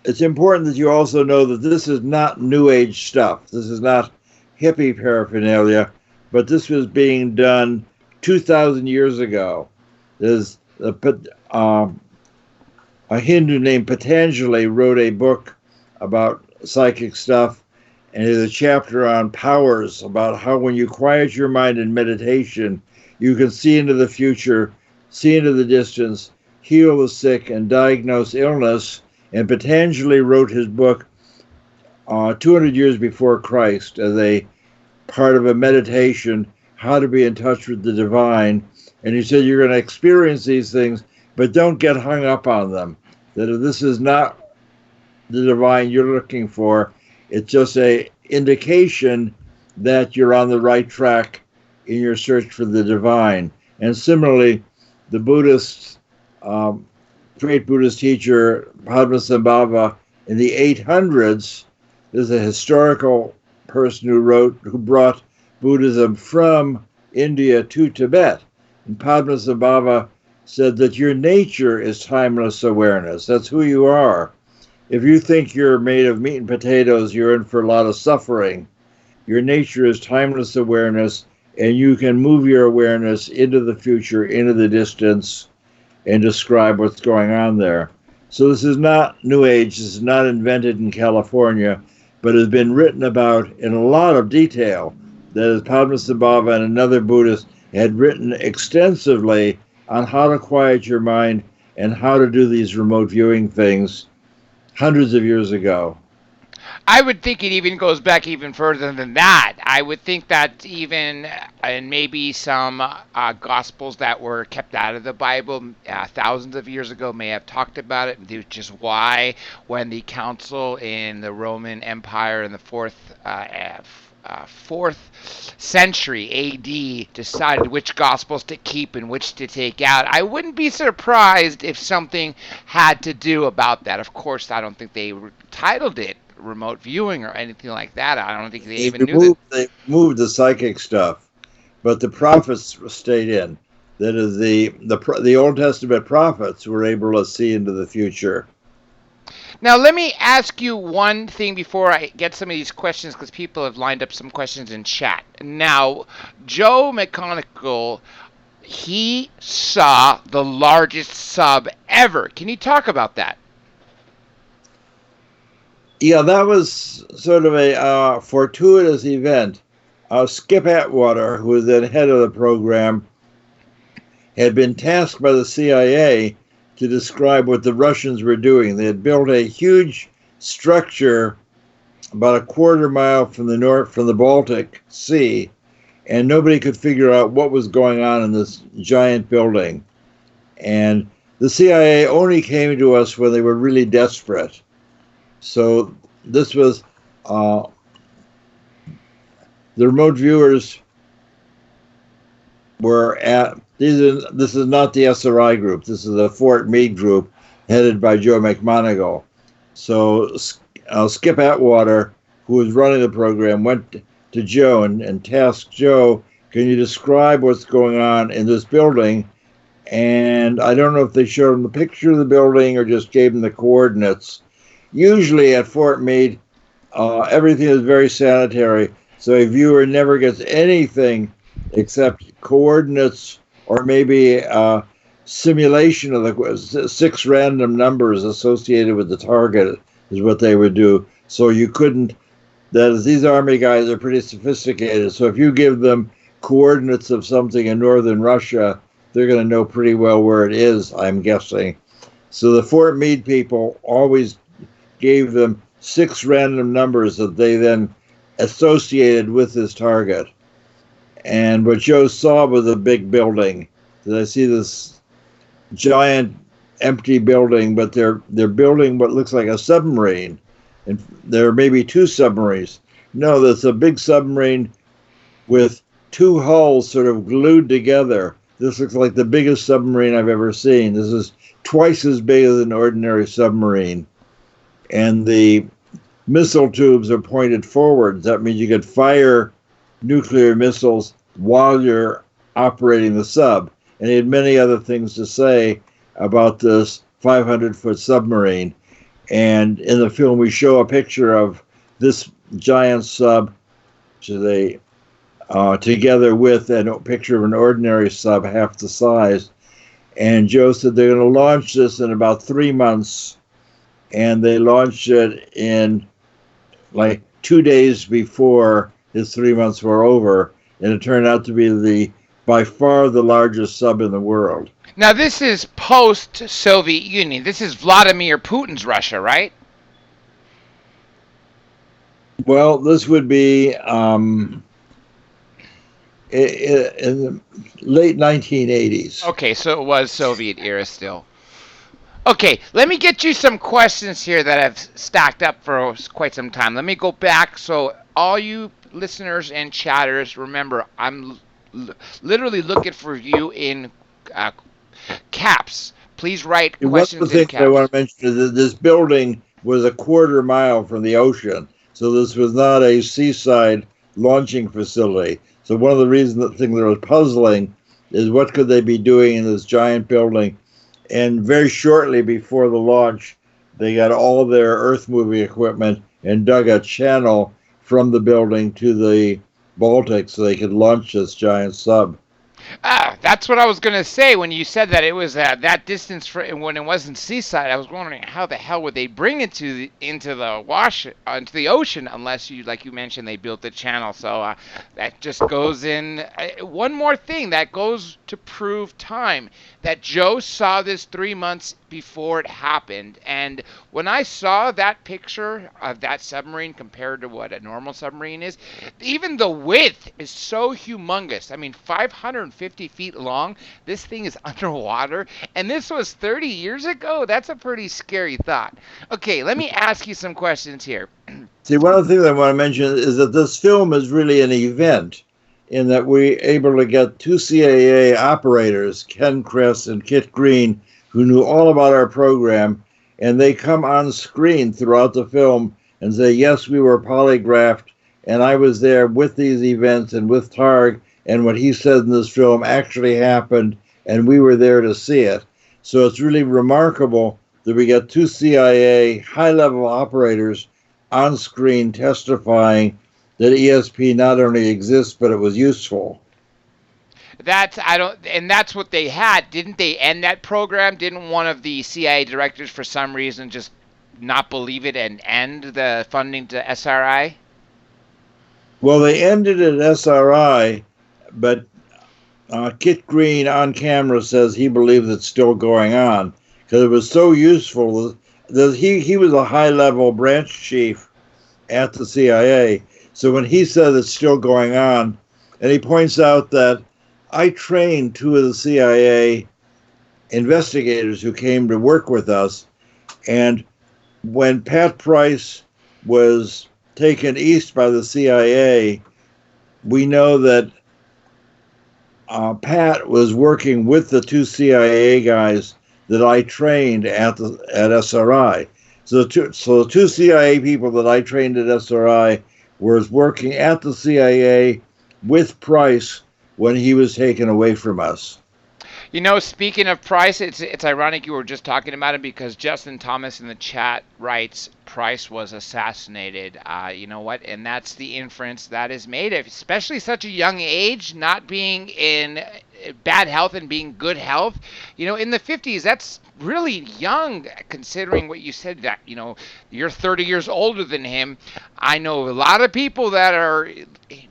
B: it's important that you also know that this is not New Age stuff. This is not hippie paraphernalia, but this was being done 2,000 years ago. There's a Hindu named Patanjali wrote a book about psychic stuff, and there's a chapter on powers about how when you quiet your mind in meditation, you can see into the future, see into the distance, heal the sick, and diagnose illness. And Patanjali wrote his book 200 years before Christ as a part of a meditation, how to be in touch with the divine. And he said, you're going to experience these things, but don't get hung up on them. That if this is not the divine you're looking for, it's just a indication that you're on the right track in your search for the divine. And similarly, the Buddhist, great Buddhist teacher, Padmasambhava, in the 800s, is a historical person who brought Buddhism from India to Tibet. And Padmasambhava said that your nature is timeless awareness. That's who you are. If you think you're made of meat and potatoes, you're in for a lot of suffering. Your nature is timeless awareness, and you can move your awareness into the future, into the distance, and describe what's going on there. So this is not New Age. This is not invented in California, but has been written about in a lot of detail. That is, Padmasambhava and another Buddhist had written extensively on how to quiet your mind and how to do these remote viewing things hundreds of years ago.
A: I would think it even goes back even further than that. I would think that even in maybe some gospels that were kept out of the Bible thousands of years ago may have talked about it, which is why when the council in the Roman Empire in the fourth century AD decided which gospels to keep and which to take out, I wouldn't be surprised if something had to do about that. Of course, I don't think they titled it remote viewing or anything like that. I don't think they even knew that.
B: They moved the psychic stuff, but the prophets stayed in. That is, the Old Testament prophets were able to see into the future.
A: Now, let me ask you one thing before I get some of these questions, because people have lined up some questions in chat. Now, Joe McConigal, he saw the largest sub ever. Can you talk about that?
B: Yeah, that was sort of a fortuitous event. Skip Atwater, who was the head of the program, had been tasked by the CIA to describe what the Russians were doing. They had built a huge structure about a quarter mile from the Baltic Sea, and nobody could figure out what was going on in this giant building. And the CIA only came to us when they were really desperate. So this was the remote viewers were at this is not the SRI group. This is the Fort Meade group headed by Joe McMonigal. So Skip Atwater, who was running the program, went to Joe and tasked Joe, can you describe what's going on in this building? And I don't know if they showed him the picture of the building or just gave him the coordinates. Usually at Fort Meade, everything is very sanitary, so a viewer never gets anything except coordinates or maybe a simulation of the 6 random numbers associated with the target is what they would do. So you couldn't, that is, these Army guys are pretty sophisticated, so if you give them coordinates of something in northern Russia, they're going to know pretty well where it is, I'm guessing. So the Fort Meade people always gave them 6 random numbers that they then associated with this target. And what Joe saw was a big building. I see this giant empty building, but they're building what looks like a submarine. And there are maybe 2 submarines. No, there's a big submarine with 2 hulls sort of glued together. This looks like the biggest submarine I've ever seen. This is twice as big as an ordinary submarine. And the missile tubes are pointed forward. That means you could fire nuclear missiles while you're operating the sub. And he had many other things to say about this 500-foot submarine. And in the film, we show a picture of this giant sub together with a picture of an ordinary sub half the size. And Joe said they're going to launch this in about 3 months. And they launched it in like 2 days before his 3 months were over. And it turned out to be by far the largest sub in the world.
A: Now, this is post-Soviet Union. This is Vladimir Putin's Russia, right?
B: Well, this would be in the late 1980s.
A: Okay, so it was Soviet era still. Okay, let me get you some questions here that I've stacked up for quite some time. Let me go back. So all you listeners and chatters, remember, I'm literally looking for you in caps. Please write questions in caps. One of the things
B: I want to mention is that this building was a quarter mile from the ocean. So this was not a seaside launching facility. So one of the things that was puzzling is what could they be doing in this giant building? And very shortly before the launch, they got all their earth-moving equipment and dug a channel from the building to the Baltic so they could launch this giant sub.
A: That's what I was going to say when you said that it was that distance when it wasn't seaside. I was wondering how the hell would they bring it into the ocean unless like you mentioned, they built the channel. So that just goes in. One more thing that goes to prove time that Joe saw this 3 months before it happened. And when I saw that picture of that submarine compared to what a normal submarine is, even the width is so humongous. I mean, 550 feet long. This thing is underwater. And this was 30 years ago? That's a pretty scary thought. Okay, let me ask you some questions here.
B: See, one of the things I want to mention is that this film is really an event in that we're able to get 2 CIA operators, Ken Kress and Kit Green, who knew all about our program, and they come on screen throughout the film and say, yes, we were polygraphed, and I was there with these events and with Targ, and what he said in this film actually happened, and we were there to see it. So it's really remarkable that we get 2 CIA high-level operators on screen testifying that ESP not only exists, but it was useful.
A: And that's what they had. Didn't they end that program? Didn't one of the CIA directors, for some reason, just not believe it and end the funding to SRI?
B: Well, they ended at SRI, but Kit Green on camera says he believes it's still going on because it was so useful. He was a high-level branch chief at the CIA. So when he said it's still going on, and he points out that I trained 2 of the CIA investigators who came to work with us, and when Pat Price was taken east by the CIA, we know that Pat was working with the 2 CIA guys that I trained at SRI. So the 2 CIA people that I trained at SRI was working at the CIA with Price when he was taken away from us.
A: You know, speaking of Price, it's ironic you were just talking about it because Justin Thomas in the chat writes Price was assassinated. You know what? And that's the inference that is made, especially such a young age, not being in bad health and being good health. You know, in the 50s, that's really young considering what you said, that, you know, you're 30 years older than him. I know a lot of people that are,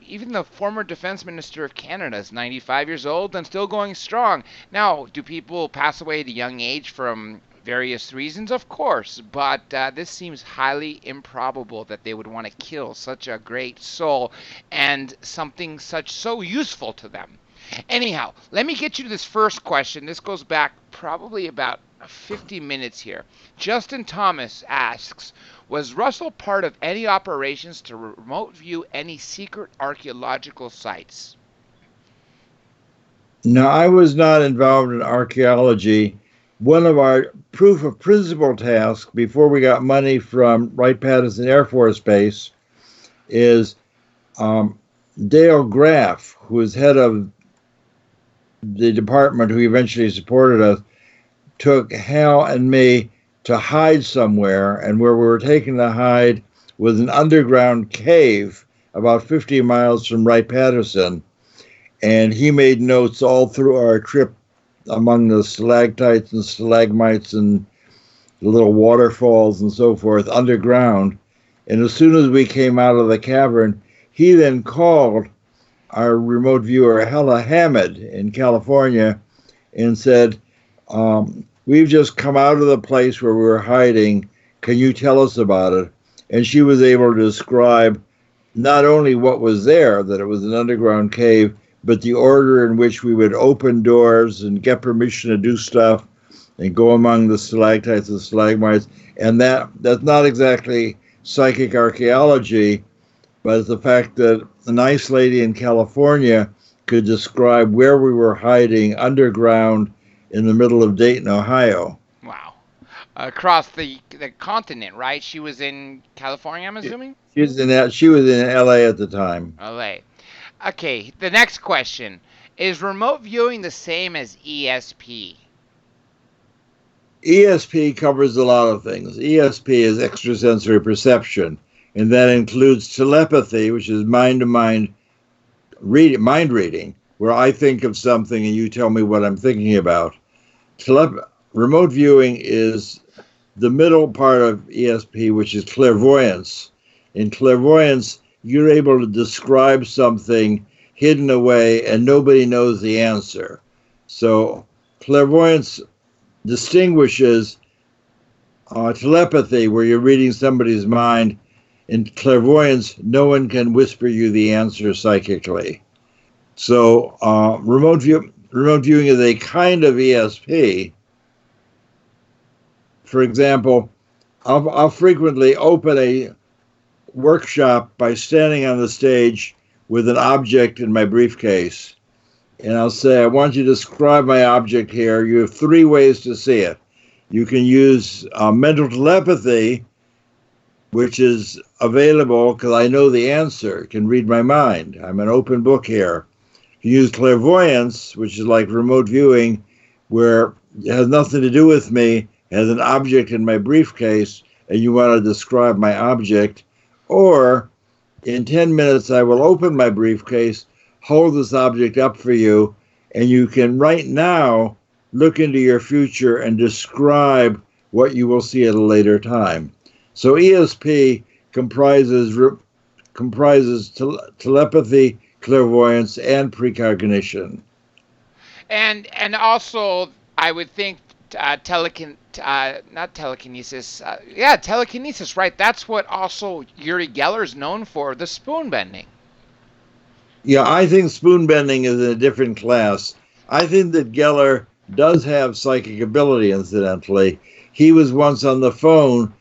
A: even the former defense minister of Canada is 95 years old and still going strong. Now, do people pass away at a young age from various reasons? Of course, but this seems highly improbable that they would want to kill such a great soul and something so useful to them. Anyhow, let me get you to this first question. This goes back probably about 50 minutes here. Justin Thomas asks, was Russell part of any operations to remote view any secret archaeological sites?
B: No, I was not involved in archaeology. One of our proof of principle tasks before we got money from Wright-Patterson Air Force Base is Dale Graff, who was head of the department who eventually supported us, took Hal and me to hide somewhere, and where we were taken to hide was an underground cave about 50 miles from Wright-Patterson, and he made notes all through our trip among the stalactites and stalagmites and the little waterfalls and so forth underground. And as soon as we came out of the cavern, he then called our remote viewer, Hella Hammond, in California, and said, we've just come out of the place where we were hiding. Can you tell us about it? And she was able to describe not only what was there, that it was an underground cave, but the order in which we would open doors and get permission to do stuff and go among the stalactites and stalagmites. And that's not exactly psychic archaeology, but it's the fact that a nice lady in California could describe where we were hiding underground in the middle of Dayton, Ohio.
A: Wow. Across the continent, right? She was in California, I'm assuming?
B: She was in LA at the time.
A: LA. Okay, the next question. Is remote viewing the same as ESP?
B: ESP covers a lot of things. ESP is extrasensory perception, and that includes telepathy, which is mind-to-mind mind reading, where I think of something and you tell me what I'm thinking about. Remote viewing is the middle part of ESP, which is clairvoyance. In clairvoyance, you're able to describe something hidden away and nobody knows the answer. So clairvoyance distinguishes telepathy, where you're reading somebody's mind. In clairvoyance, no one can whisper you the answer psychically. So remote viewing is a kind of ESP. For example, I'll frequently open a workshop by standing on the stage with an object in my briefcase. And I'll say, I want you to describe my object here. You have 3 ways to see it. You can use mental telepathy, which is available because I know the answer, can read my mind. I'm an open book here. You use clairvoyance, which is like remote viewing, where it has nothing to do with me, has an object in my briefcase, and you want to describe my object. Or in 10 minutes, I will open my briefcase, hold this object up for you, and you can right now look into your future and describe what you will see at a later time. So ESP comprises telepathy, clairvoyance, and precognition.
A: And also, I would think telekinesis. Telekinesis, right? That's what also Uri Geller is known for, the spoon bending.
B: Yeah, I think spoon bending is in a different class. I think that Geller does have psychic ability, incidentally. He was once on the phone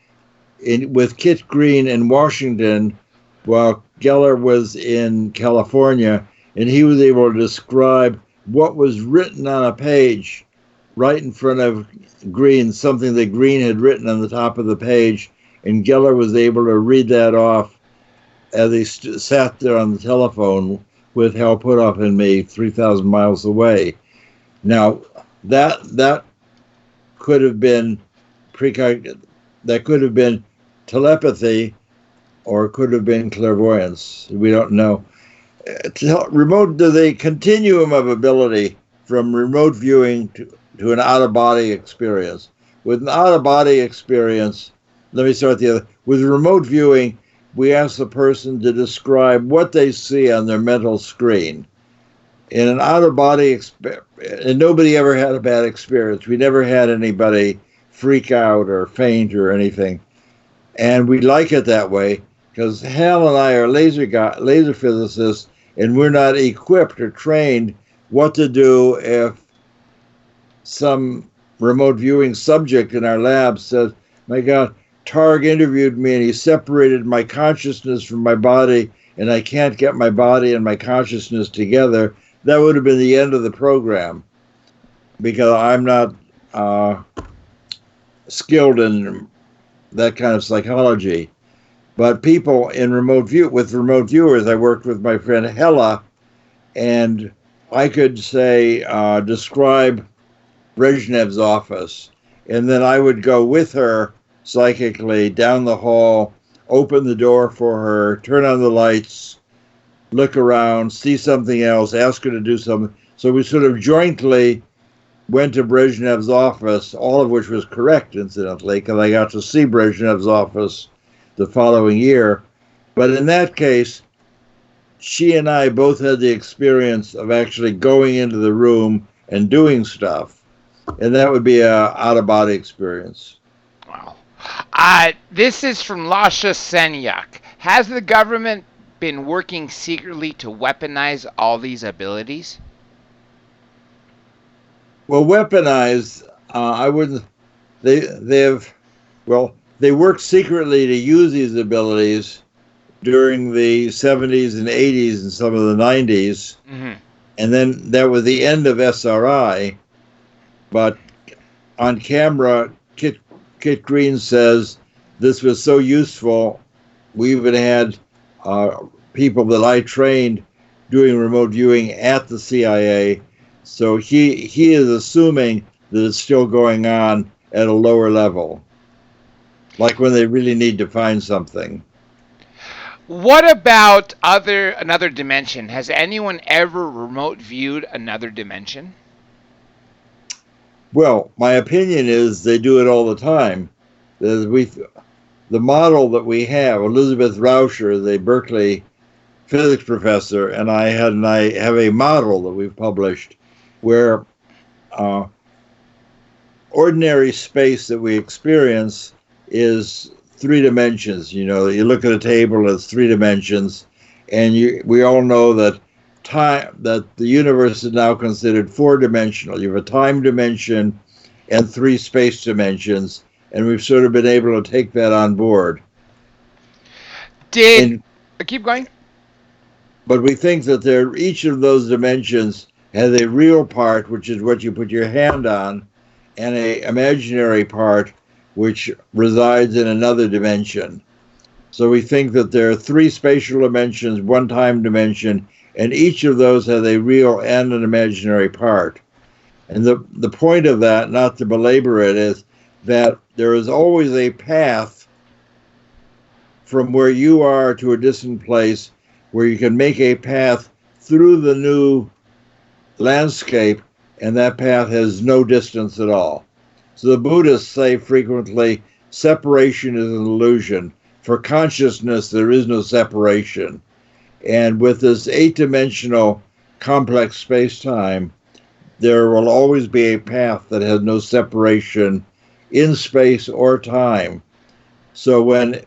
B: with Kit Green in Washington while Geller was in California, and he was able to describe what was written on a page right in front of Green, something that Green had written on the top of the page, and Geller was able to read that off as he sat there on the telephone with Hal Puthoff and me 3,000 miles away. Now, that could have been telepathy, or it could have been clairvoyance. We don't know. There's a continuum of ability from remote viewing to an out-of-body experience. With an out-of-body experience, let me start the other. With remote viewing, we ask the person to describe what they see on their mental screen. In an out-of-body experience, and nobody ever had a bad experience. We never had anybody freak out or faint or anything. And we like it that way because Hal and I are laser physicists, and we're not equipped or trained what to do if some remote viewing subject in our lab says, my God, Targ interviewed me and he separated my consciousness from my body and I can't get my body and my consciousness together. That would have been the end of the program, because I'm not skilled in that kind of psychology. But people with remote viewers, I worked with my friend Hella, and I could say, describe Brezhnev's office. And then I would go with her psychically down the hall, open the door for her, turn on the lights, look around, see something else, ask her to do something. So we sort of jointly went to Brezhnev's office, all of which was correct, incidentally, because I got to see Brezhnev's office the following year. But in that case, she and I both had the experience of actually going into the room and doing stuff. And that would be a out-of-body experience.
A: Wow. This is from Lasha Senyak. Has the government been working secretly to weaponize all these abilities?
B: Well, weaponized, I wouldn't. They worked secretly to use these abilities during the 70s and 80s and some of the 90s. Mm-hmm. And then that was the end of SRI. But on camera, Kit Green says this was so useful. We even had people that I trained doing remote viewing at the CIA. So he is assuming that it's still going on at a lower level, like when they really need to find something.
A: What about another dimension? Has anyone ever remote viewed another dimension?
B: Well, my opinion is they do it all the time. The model that we have, Elizabeth Rauscher, the Berkeley physics professor, and I have a model that we've published where ordinary space that we experience is 3 dimensions. You know, you look at a table, it's 3 dimensions, and we all know that the universe is now considered 4-dimensional. You have a time dimension and 3 space dimensions, and we've sort of been able to take that on board.
A: Keep going.
B: But we think that each of those dimensions has a real part, which is what you put your hand on, and an imaginary part, which resides in another dimension. So we think that there are 3 spatial dimensions, 1 time dimension, and each of those has a real and an imaginary part. And the point of that, not to belabor it, is that there is always a path from where you are to a distant place where you can make a path through the new landscape, and that path has no distance at all. So the Buddhists say frequently, separation is an illusion. For consciousness, there is no separation. And with this 8-dimensional complex space-time, there will always be a path that has no separation in space or time. So when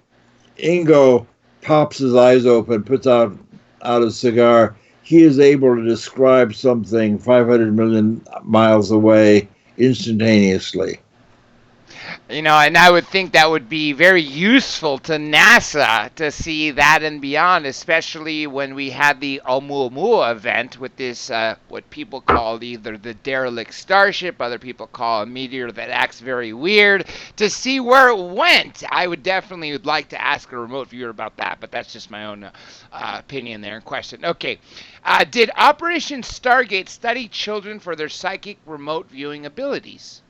B: Ingo pops his eyes open, puts out a cigar, he is able to describe something 500 million miles away instantaneously.
A: You know, and I would think that would be very useful to NASA to see that and beyond, especially when we had the Oumuamua event with this, what people call either the derelict starship, other people call a meteor that acts very weird, to see where it went. I would definitely like to ask a remote viewer about that, but that's just my own opinion there and question. Okay. Did Operation Stargate study children for their psychic remote viewing abilities?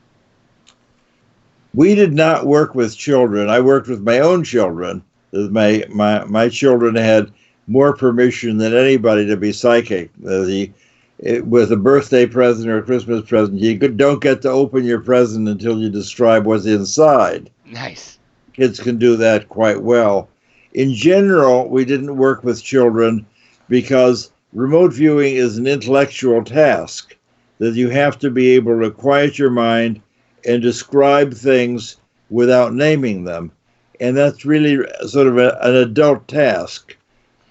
B: We did not work with children. I worked with my own children. My children had more permission than anybody to be psychic. With a birthday present or a Christmas present, you don't get to open your present until you describe what's inside.
A: Nice.
B: Kids can do that quite well. In general, we didn't work with children because remote viewing is an intellectual task that you have to be able to quiet your mind and describe things without naming them. And that's really sort of an adult task.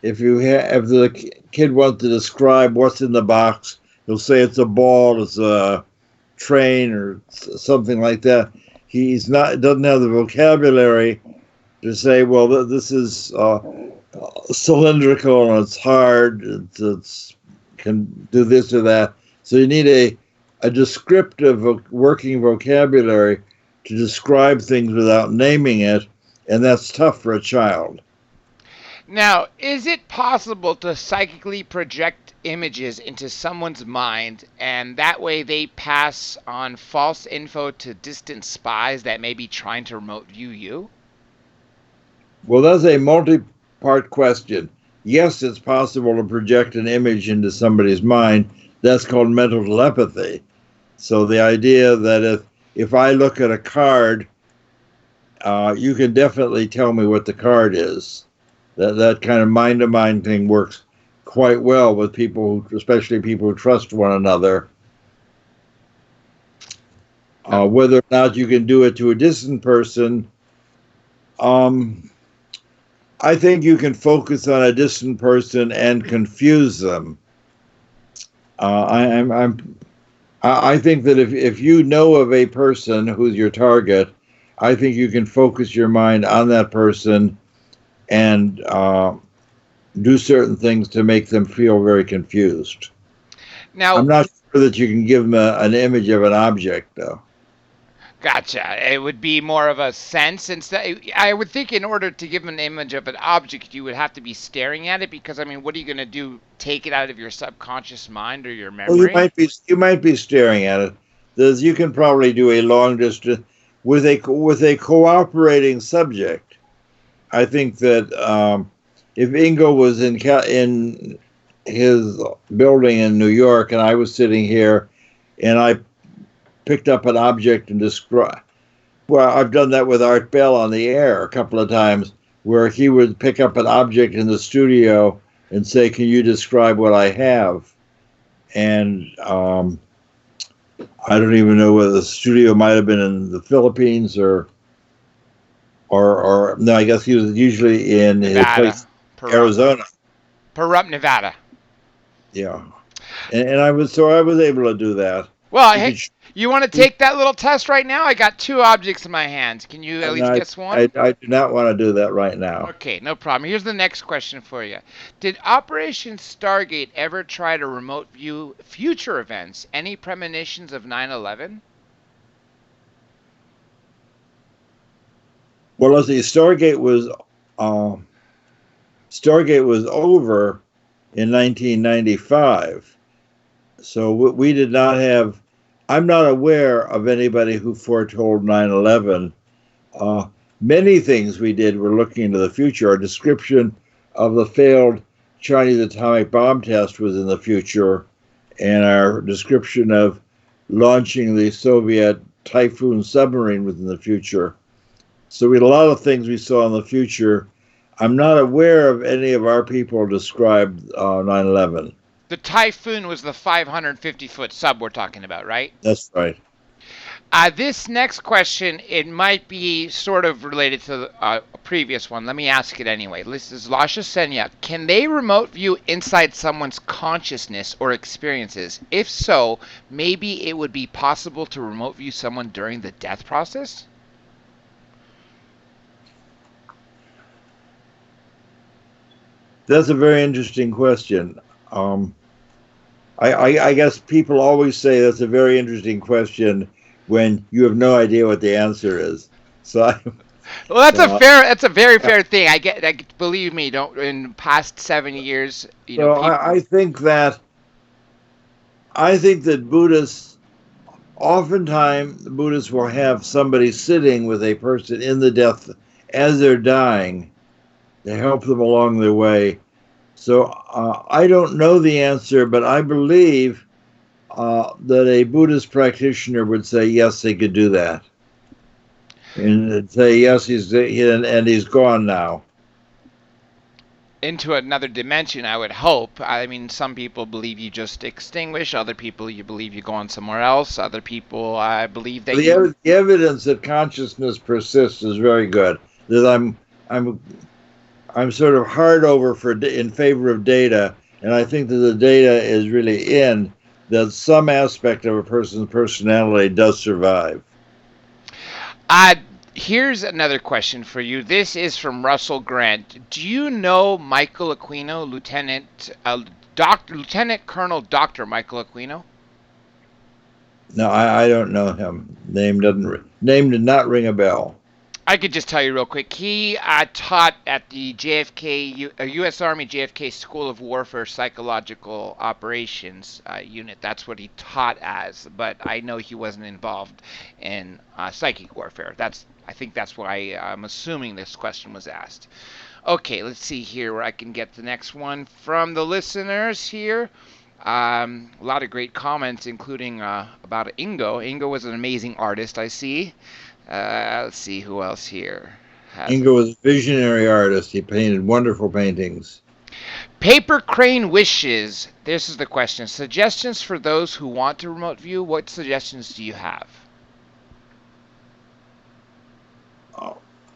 B: If the kid wants to describe what's in the box, he'll say it's a ball, it's a train, or something like that. Doesn't have the vocabulary to say, well, this is cylindrical and it's hard, it can do this or that. So you need a descriptive working vocabulary to describe things without naming it, and that's tough for a child.
A: Now, is it possible to psychically project images into someone's mind, and that way they pass on false info to distant spies that may be trying to remote view you?
B: Well, that's a multi-part question. Yes, it's possible to project an image into somebody's mind. That's called mental telepathy. So the idea that if I look at a card, you can definitely tell me what the card is. That kind of mind-to-mind thing works quite well with people, especially people who trust one another. Whether or not you can do it to a distant person, I think you can focus on a distant person and confuse them. I think that if you know of a person who's your target, I think you can focus your mind on that person and do certain things to make them feel very confused.
A: Now,
B: I'm not sure that you can give them an image of an object, though.
A: gotcha. It would be more of a sense. Instead, I would think in order to give an image of an object, you would have to be staring at it because, I mean, what are you going to do? Take it out of your subconscious mind or your
B: Well, you
A: memory?
B: might be staring at it. You can probably do a long distance with a cooperating subject. I think that if Ingo was in his building in New York and I was sitting here, and I picked up an object and described. Well, I've done that with Art Bell on the air a couple of times, where he would pick up an object in the studio and say, "Can you describe what I have?" And I don't even know whether the studio might have been in the Philippines or no, I guess he was usually in
A: Nevada,
B: his place, Arizona.
A: Pahrump, Nevada.
B: Yeah, and I was able to do that.
A: Well, hey, you want to take that little test right now? I got two objects in my hands. Can you at least guess one?
B: I do not want to do that right now.
A: Okay, no problem. Here's the next question for you. Did Operation Stargate ever try to remote view future events? Any premonitions of 9/11?
B: Well, let's see. Stargate was over in 1995, so we did not have. I'm not aware of anybody who foretold 9/11. Many things we did were looking into the future. Our description of the failed Chinese atomic bomb test was in the future, and our description of launching the Soviet Typhoon submarine was in the future. So we had a lot of things we saw in the future. I'm not aware of any of our people described 9/11.
A: The Typhoon was the 550-foot sub we're talking about, right?
B: That's right.
A: This next question, it might be sort of related to a previous one. Let me ask it anyway. This is Lasha Senya. Can they remote view inside someone's consciousness or experiences? If so, maybe it would be possible to remote view someone during the death process?
B: That's a very interesting question. I guess people always say that's a very interesting question when you have no idea what the answer is. So,
A: well, that's a very fair thing. Believe me, don't in past 70 years,
B: people... I think that Buddhists, oftentimes the Buddhists will have somebody sitting with a person in the death as they're dying to help them along their way. So I don't know the answer, but I believe that a Buddhist practitioner would say yes, they could do that, and say yes, he's gone now.
A: Into another dimension, I would hope. I mean, some people believe you just extinguish. Other people, you believe you go on somewhere else. Other people, I believe that
B: the evidence that consciousness persists is very good. That I'm sort of hard over in favor of data, and I think that the data is really in that some aspect of a person's personality does survive.
A: Here's another question for you. This is from Russell Grant. Do you know Michael Aquino, Lieutenant Colonel Dr. Michael Aquino?
B: No, I don't know him. Name did not ring a bell.
A: I could just tell you real quick. He taught at the JFK, U.S. Army JFK School of Warfare Psychological Operations unit. That's what he taught as, but I know he wasn't involved in psychic warfare. I think that's why I'm assuming this question was asked. Okay, let's see here where I can get the next one from the listeners here. A lot of great comments, including about Ingo. Ingo was an amazing artist, I see. Let's see who else here has
B: Ingo was a visionary artist. He painted wonderful paintings.
A: Paper Crane Wishes. This is the question. Suggestions for those who want to remote view. What suggestions do you have?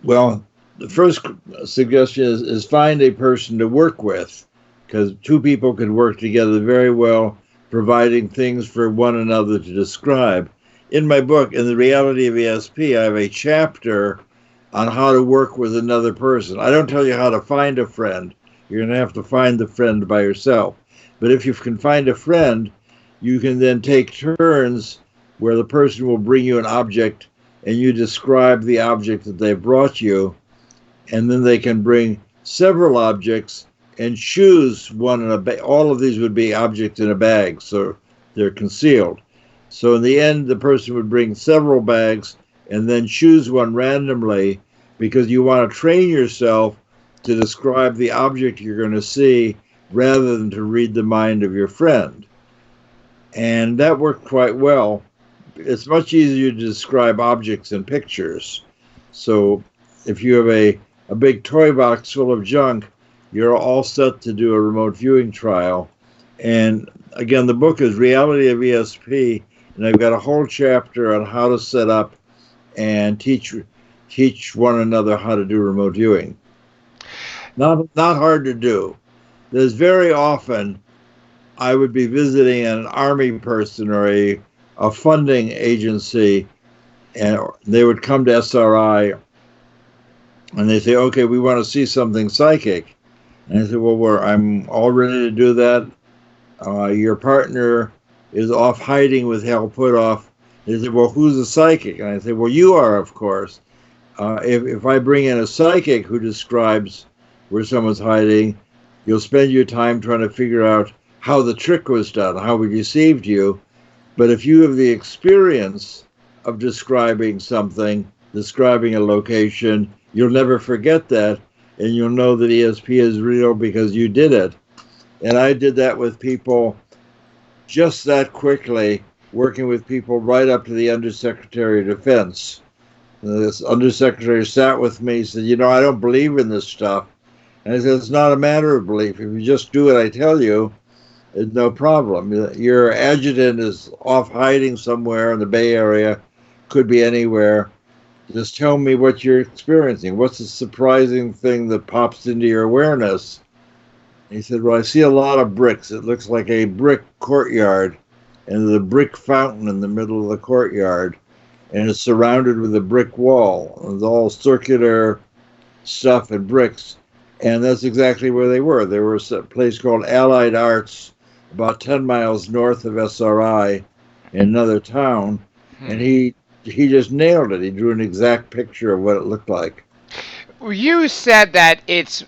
B: Well, the first suggestion is find a person to work with, because two people could work together very well, providing things for one another to describe. In my book, In the Reality of ESP, I have a chapter on how to work with another person. I don't tell you how to find a friend. You're going to have to find the friend by yourself. But if you can find a friend, you can then take turns where the person will bring you an object and you describe the object that they brought you, and then they can bring several objects and choose one in a bag. All of these would be objects in a bag, so they're concealed. So in the end, the person would bring several bags and then choose one randomly, because you want to train yourself to describe the object you're going to see rather than to read the mind of your friend. And that worked quite well. It's much easier to describe objects in pictures. So if you have a big toy box full of junk, you're all set to do a remote viewing trial. And again, the book is Reality of ESP, and I've got a whole chapter on how to set up and teach one another how to do remote viewing. Not hard to do. There's very often I would be visiting an Army person or a funding agency, and they would come to SRI and they say, okay, we want to see something psychic. And I said, well, I'm all ready to do that. Your partner is off hiding with hell put off. They said, well, who's a psychic? And I said, well, you are, of course. If I bring in a psychic who describes where someone's hiding, you'll spend your time trying to figure out how the trick was done, how we deceived you. But if you have the experience of describing something, describing a location, you'll never forget that, and you'll know that ESP is real because you did it. And I did that with people just that quickly, working with people right up to the Undersecretary of Defense. This Undersecretary sat with me and said, I don't believe in this stuff. And I said, it's not a matter of belief. If you just do what I tell you, it's no problem. Your adjutant is off hiding somewhere in the Bay Area, could be anywhere. Just tell me what you're experiencing. What's the surprising thing that pops into your awareness? He said, well, I see a lot of bricks. It looks like a brick courtyard, and there's a brick fountain in the middle of the courtyard, and it's surrounded with a brick wall. It's all circular stuff and bricks, and that's exactly where they were. There was a place called Allied Arts, about 10 miles north of SRI, in another town, and he just nailed it. He drew an exact picture of what it looked like.
A: You said that it's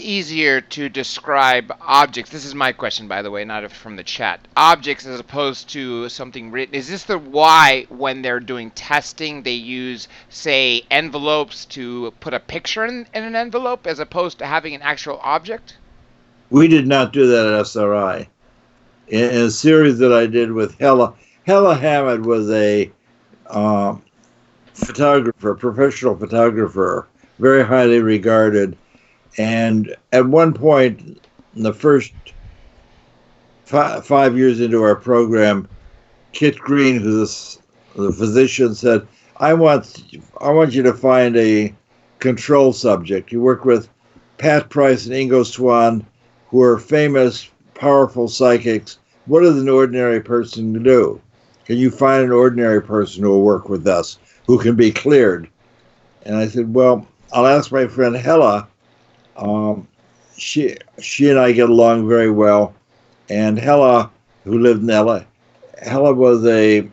A: easier to describe objects. This is my question, by the way, not from the chat. Objects as opposed to something written. Is this the why when they're doing testing, they use, say, envelopes to put a picture in an envelope as opposed to having an actual object?
B: We did not do that at SRI. In a series that I did with Hella Hammond was a photographer, professional photographer, very highly regarded. And at one point, in the first 5 years into our program, Kit Green, who's the physician, said, I want you to find a control subject. You work with Pat Price and Ingo Swann, who are famous, powerful psychics. What does an ordinary person do? Can you find an ordinary person who will work with us, who can be cleared? And I said, well, I'll ask my friend Hella. She and I get along very well. And Hella, who lived in LA, Hella was a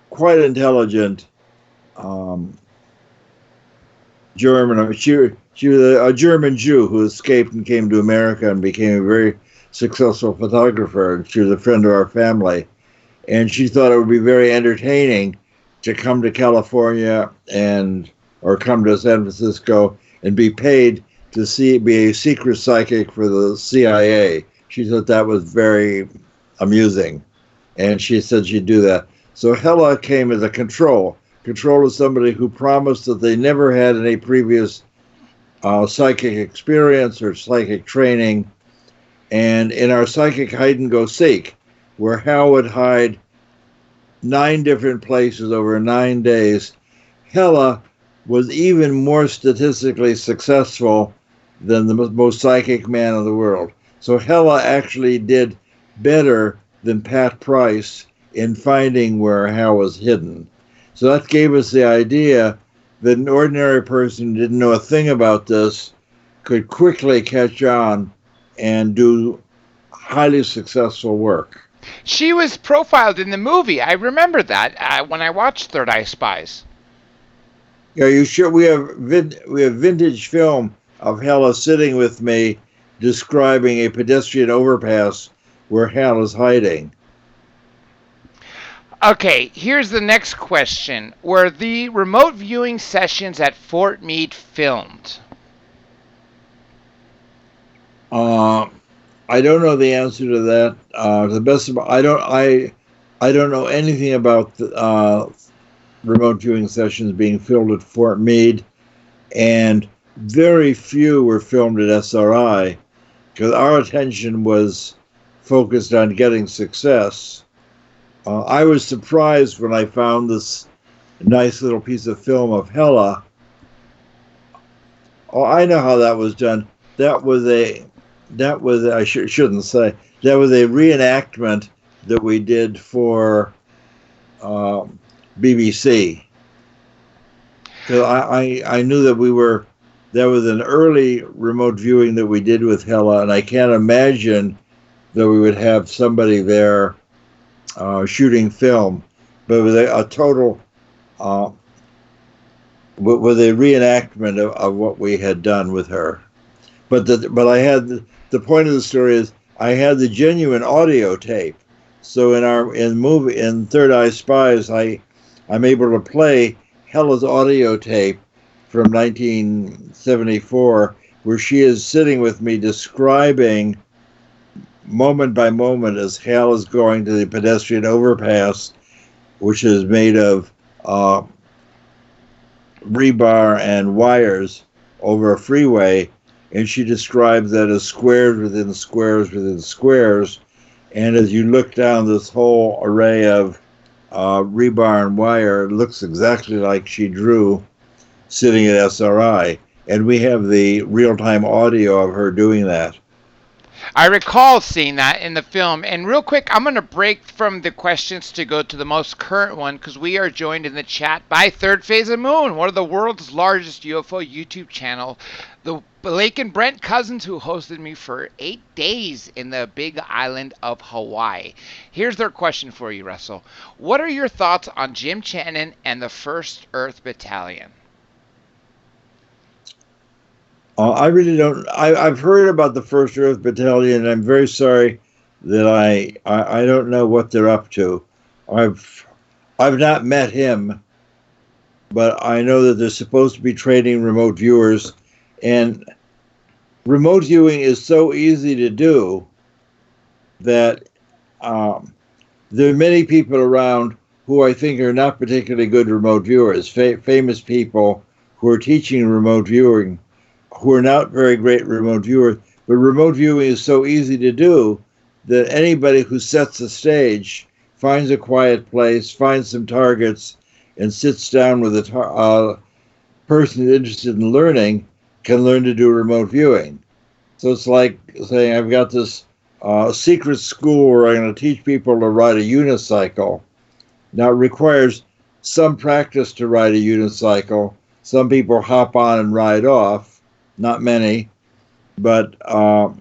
B: quite intelligent German. She was a German Jew who escaped and came to America and became a very successful photographer. And she was a friend of our family. And she thought it would be very entertaining to come to California or come to San Francisco and be paid to be a secret psychic for the CIA, She thought that was very amusing, and she said she'd do that. So Hella came as a control. Control is somebody who promised that they never had any previous psychic experience or psychic training. And in our psychic hide and go seek, where Hal would hide 9 different places over 9 days, Hella was even more statistically successful than the most psychic man in the world. So Hella actually did better than Pat Price in finding where Hal was hidden. So that gave us the idea that an ordinary person who didn't know a thing about this could quickly catch on and do highly successful work.
A: She was profiled in the movie. I remember that when I watched Third Eye Spies.
B: Yeah, you sure? We have vintage film of Hella sitting with me describing a pedestrian overpass where Hal is hiding.
A: Okay, here's the next question. Were the remote viewing sessions at Fort Meade filmed?
B: I don't know the answer to that. To the best of I don't know anything about the, remote viewing sessions being filmed at Fort Meade, and very few were filmed at SRI because our attention was focused on getting success. I was surprised when I found this nice little piece of film of Hella. Oh, I know how that was done. That was I shouldn't say, that was a reenactment that we did for BBC. Because I knew that that was an early remote viewing that we did with Hella, and I can't imagine that we would have somebody there shooting film, but with a total, with a reenactment of what we had done with her. But I had the point of the story is I had the genuine audio tape. So in Third Eye Spies, I'm able to play Hella's audio tape from 1974, where she is sitting with me describing moment by moment as Hal is going to the pedestrian overpass, which is made of rebar and wires over a freeway, and she describes that as squares within squares within squares. And as you look down this whole array of rebar and wire, it looks exactly like she drew sitting at SRI. And we have the real-time audio of her doing that.
A: I recall seeing that in the film. And real quick, I'm going to break from the questions to go to the most current one because we are joined in the chat by Third Phase of Moon, one of the world's largest UFO YouTube channel. The Blake and Brent cousins who hosted me for 8 days in the big island of Hawaii. Here's their question for you, Russell. What are your thoughts on Jim Channon and the 1st Earth Battalion?
B: I really don't. I've heard about the 1st Earth Battalion, and I'm very sorry that I don't know what they're up to. I've not met him, but I know that they're supposed to be training remote viewers, and remote viewing is so easy to do that there are many people around who I think are not particularly good remote viewers, famous people who are teaching remote viewing, who are not very great remote viewers, but remote viewing is so easy to do that anybody who sets a stage, finds a quiet place, finds some targets, and sits down with a person interested in learning can learn to do remote viewing. So it's like saying, I've got this secret school where I'm going to teach people to ride a unicycle. Now it requires some practice to ride a unicycle. Some people hop on and ride off. Not many, but riding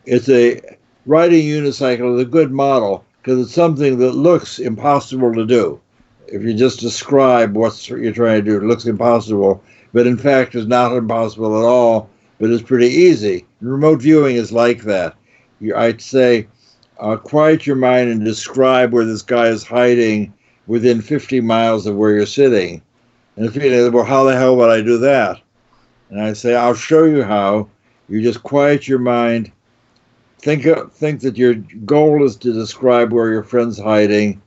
B: a unicycle is a good model because it's something that looks impossible to do. If you just describe what you're trying to do, it looks impossible, but in fact it's not impossible at all, but it's pretty easy. And remote viewing is like that. I'd say quiet your mind and describe where this guy is hiding within 50 miles of where you're sitting. And if you say, well, how the hell would I do that? And I say, I'll show you how. You just quiet your mind, think that your goal is to describe where your friend's hiding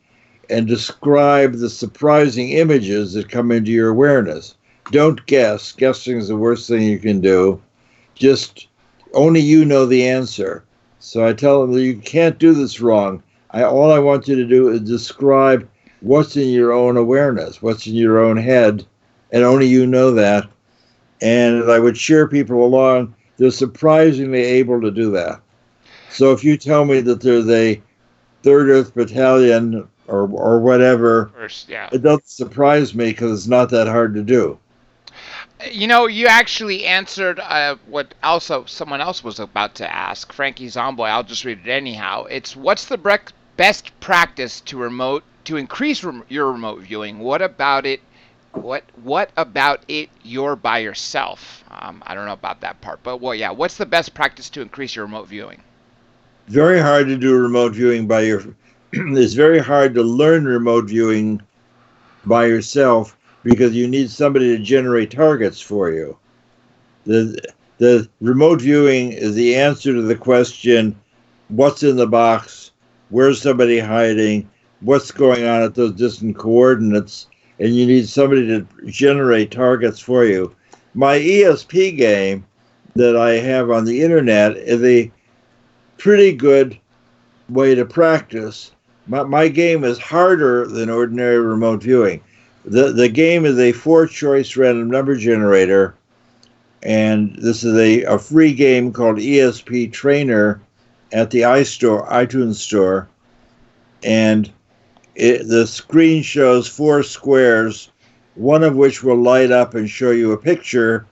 B: and describe the surprising images that come into your awareness. Don't guess. Guessing is the worst thing you can do. Just only you know the answer. So I tell them that you can't do this wrong. All I want you to do is describe what's in your own awareness, what's in your own head, and only you know that. And I would cheer people along. They're surprisingly able to do that. So if you tell me that there's a 3rd Earth Battalion or whatever,
A: Yeah.
B: It doesn't surprise me because it's not that hard to do.
A: You know, you actually answered what also someone else was about to ask, Frankie Zomboy. I'll just read it anyhow. It's what's the best practice to increase your remote viewing? What about it? What about it? You're by yourself. I don't know about that part, but well, yeah. What's the best practice to increase your remote viewing?
B: Very hard to do remote viewing by your. It's very hard to learn remote viewing by yourself, because you need somebody to generate targets for you. The remote viewing is the answer to the question, what's in the box, where's somebody hiding, what's going on at those distant coordinates, and you need somebody to generate targets for you. My ESP game that I have on the internet is a pretty good way to practice. My game is harder than ordinary remote viewing. The game is a 4-choice random number generator, and this is a free game called ESP Trainer at the iTunes store, and the screen shows 4 squares, one of which will light up and show you a picture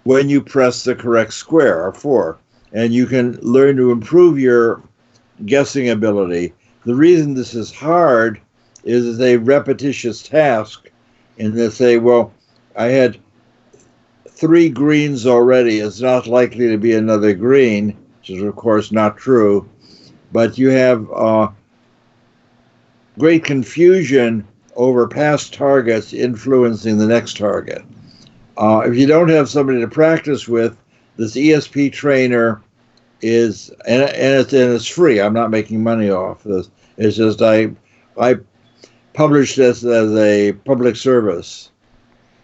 B: when you press the correct square, or 4, and you can learn to improve your guessing ability. The reason this is hard is it's a repetitious task, and they say, well, I had 3 greens already. It's not likely to be another green, which is, of course, not true. But you have great confusion over past targets influencing the next target. If you don't have somebody to practice with, this ESP Trainer is, and it's free. I'm not making money off this. It's just I publish this as a public service,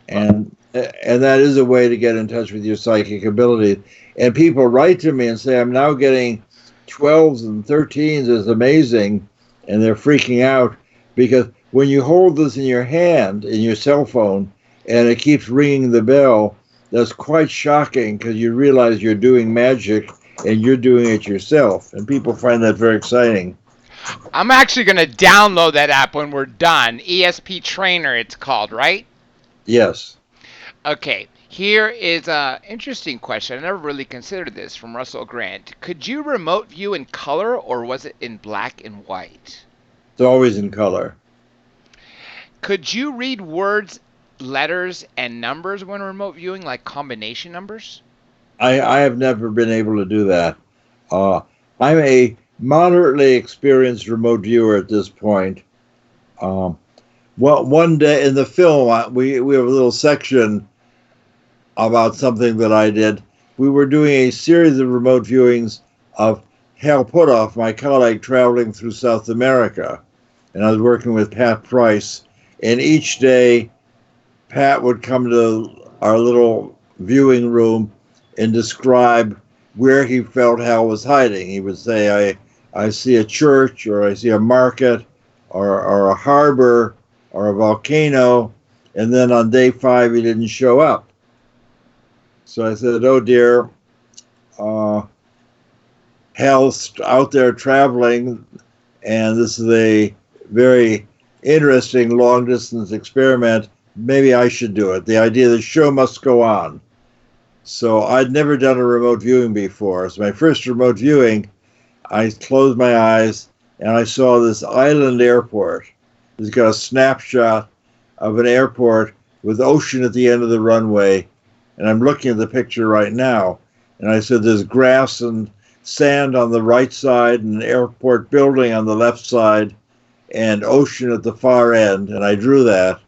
B: and that is a way to get in touch with your psychic ability. And people write to me and say, I'm now getting 12s and 13s. It's amazing, and they're freaking out because when you hold this in your hand, in your cell phone, and it keeps ringing the bell, that's quite shocking because you realize you're doing magic and you're doing it yourself, and people find that very exciting.
A: I'm actually going to download that app when we're done. ESP Trainer, it's called, right?
B: Yes.
A: Okay, here is an interesting question. I never really considered this, from Russell Grant. Could you remote view in color, or was it in black and white?
B: It's always in color.
A: Could you read words, letters, and numbers when remote viewing, like combination numbers?
B: I have never been able to do that. I'm a moderately experienced remote viewer at this point. Well, one day in the film, we have a little section about something that I did. We were doing a series of remote viewings of Hal Puthoff, my colleague, traveling through South America. And I was working with Pat Price. And each day, Pat would come to our little viewing room and describe where he felt Hal was hiding. He would say, I see a church, or I see a market, or a harbor, or a volcano, and then on day 5 he didn't show up. So I said, oh dear, Hal's out there traveling, and this is a very interesting long-distance experiment. Maybe I should do it. The idea the show must go on. So I'd never done a remote viewing before. So my first remote viewing, I closed my eyes and I saw this island airport. It's got a snapshot of an airport with ocean at the end of the runway. And I'm looking at the picture right now. And I said, there's grass and sand on the right side and an airport building on the left side and ocean at the far end. And I drew that.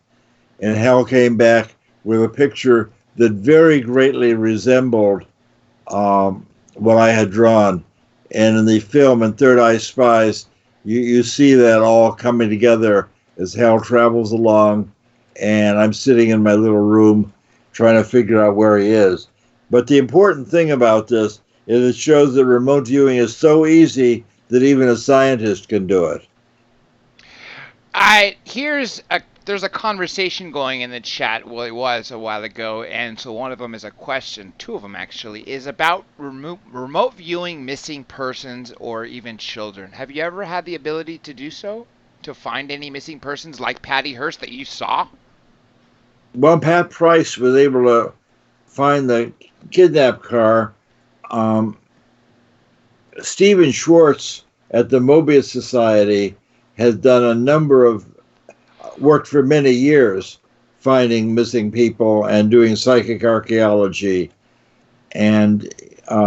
B: And Hal came back with a picture that very greatly resembled what I had drawn. And in the film and Third Eye Spies, you see that all coming together as Hal travels along, and I'm sitting in my little room trying to figure out where he is. But the important thing about this is it shows that remote viewing is so easy that even a scientist can do it.
A: There's a conversation going in the chat. Well, it was a while ago, and so one of them is a question. Two of them actually is about remote viewing missing persons or even children. Have you ever had the ability to do so, to find any missing persons like Patty Hearst that you saw?
B: Well, Pat Price was able to find the kidnapped car. Stephen Schwartz at the Mobius Society has done a number of worked for many years finding missing people and doing psychic archaeology. And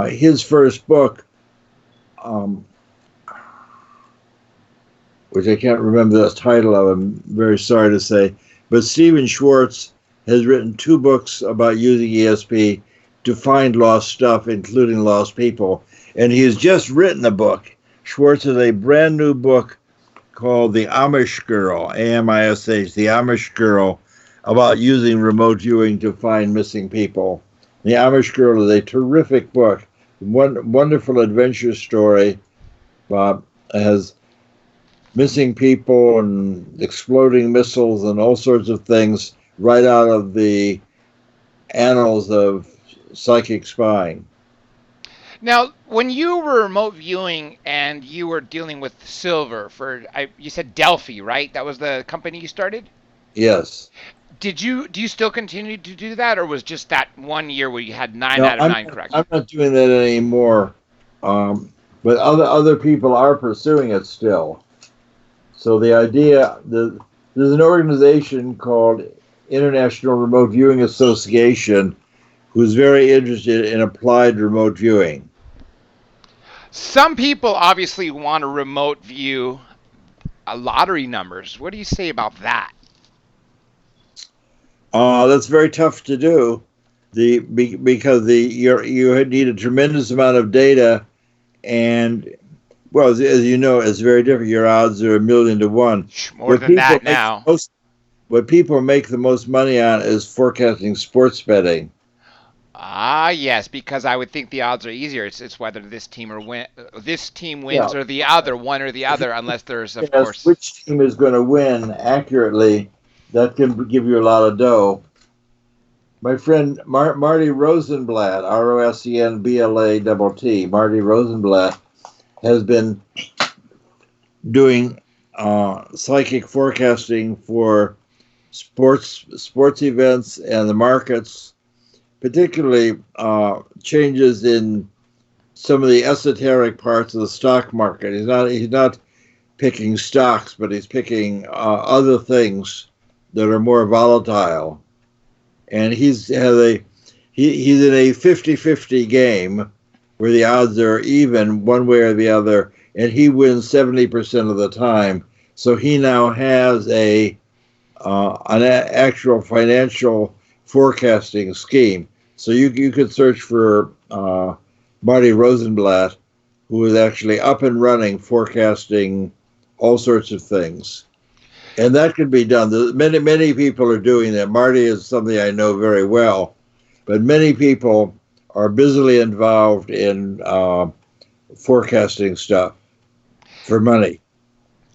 B: his first book, which I can't remember the title of, I'm very sorry to say, but Stephen Schwartz has written 2 books about using ESP to find lost stuff, including lost people. And he has just written a book. Schwartz has a brand new book called The Amish Girl, A-M-I-S-H, The Amish Girl, about using remote viewing to find missing people. The Amish Girl is a terrific book, wonderful adventure story, has missing people and exploding missiles and all sorts of things right out of the annals of psychic spying.
A: Now, when you were remote viewing and you were dealing with silver you said Delphi, right? That was the company you started?
B: Yes.
A: Do you still continue to do that, or was just that 1 year where you had 9 out of 9 correct?
B: I'm not doing that anymore, but other people are pursuing it still. So the idea, there's an organization called International Remote Viewing Association who's very interested in applied remote viewing.
A: Some people obviously want to remote view lottery numbers. What do you say about that?
B: That's very tough to do, because you need a tremendous amount of data, and well, as you know, it's very different. Your odds are 1,000,000 to 1.
A: More than that now.
B: What people make the most money on is forecasting sports betting.
A: Ah, yes, because I would think the odds are easier. It's whether this team wins or the other, one or the other, unless there's, of course,
B: which team is going to win accurately. That can give you a lot of dough. My friend Marty Rosenblatt, Rosenblatt, Marty Rosenblatt, has been doing psychic forecasting for sports events and the markets, particularly changes in some of the esoteric parts of the stock market. He's not picking stocks, but he's picking other things that are more volatile. And he's in a 50-50 game where the odds are even one way or the other, and he wins 70% of the time. So he now has an actual financial forecasting scheme. So you could search for Marty Rosenblatt, who is actually up and running, forecasting all sorts of things. And that could be done. Many people are doing that. Marty is somebody I know very well, but many people are busily involved in forecasting stuff for money.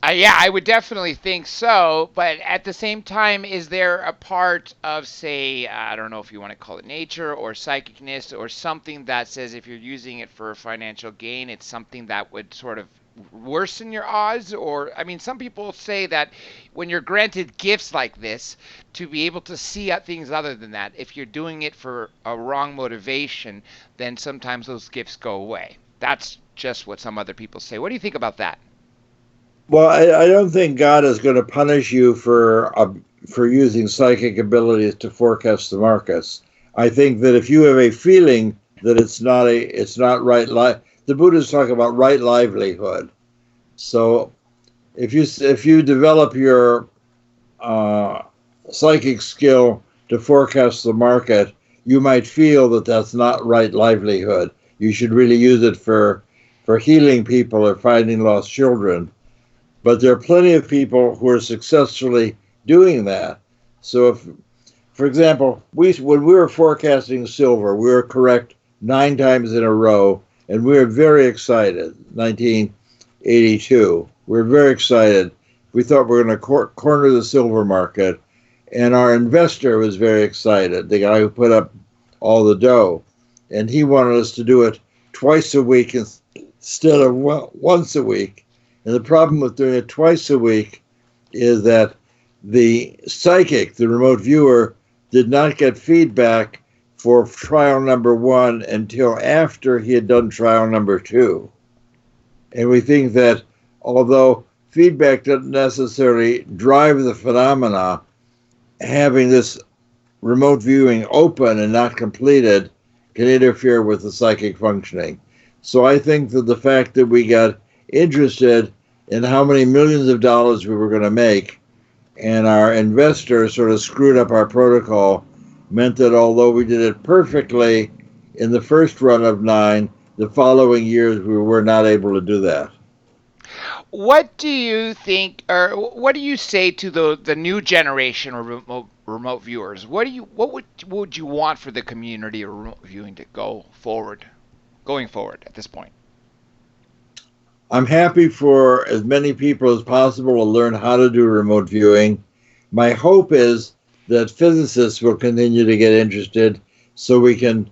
A: Yeah, I would definitely think so. But at the same time, is there a part of, say, I don't know if you want to call it nature or psychicness or something that says if you're using it for financial gain, it's something that would sort of worsen your odds? Or, I mean, some people say that when you're granted gifts like this, to be able to see things other than that, if you're doing it for a wrong motivation, then sometimes those gifts go away. That's just what some other people say. What do you think about that?
B: Well, I don't think God is going to punish you for using psychic abilities to forecast the markets. I think that if you have a feeling that it's not right, the Buddhists talk about right livelihood. So if you develop your psychic skill to forecast the market, you might feel that that's not right livelihood. You should really use it for for healing people or finding lost children. But there are plenty of people who are successfully doing that. So if, for example, when we were forecasting silver, we were correct 9 times in a row, and we were very excited. 1982, we were very excited. We thought we were going to corner the silver market, and our investor was very excited, the guy who put up all the dough, and he wanted us to do it twice a week instead of once a week. And the problem with doing it twice a week is that the psychic, the remote viewer, did not get feedback for trial number 1 until after he had done trial number 2. And we think that although feedback doesn't necessarily drive the phenomena, having this remote viewing open and not completed can interfere with the psychic functioning. So I think that the fact that we got interested in how many millions of dollars we were going to make, and our investor sort of screwed up our protocol, meant that although we did it perfectly in the first run of 9, the following years we were not able to do that.
A: What do you think, or what do you say to the new generation of remote viewers? What would you want for the community of remote viewing to going forward at this point?
B: I'm happy for as many people as possible to learn how to do remote viewing. My hope is that physicists will continue to get interested so we can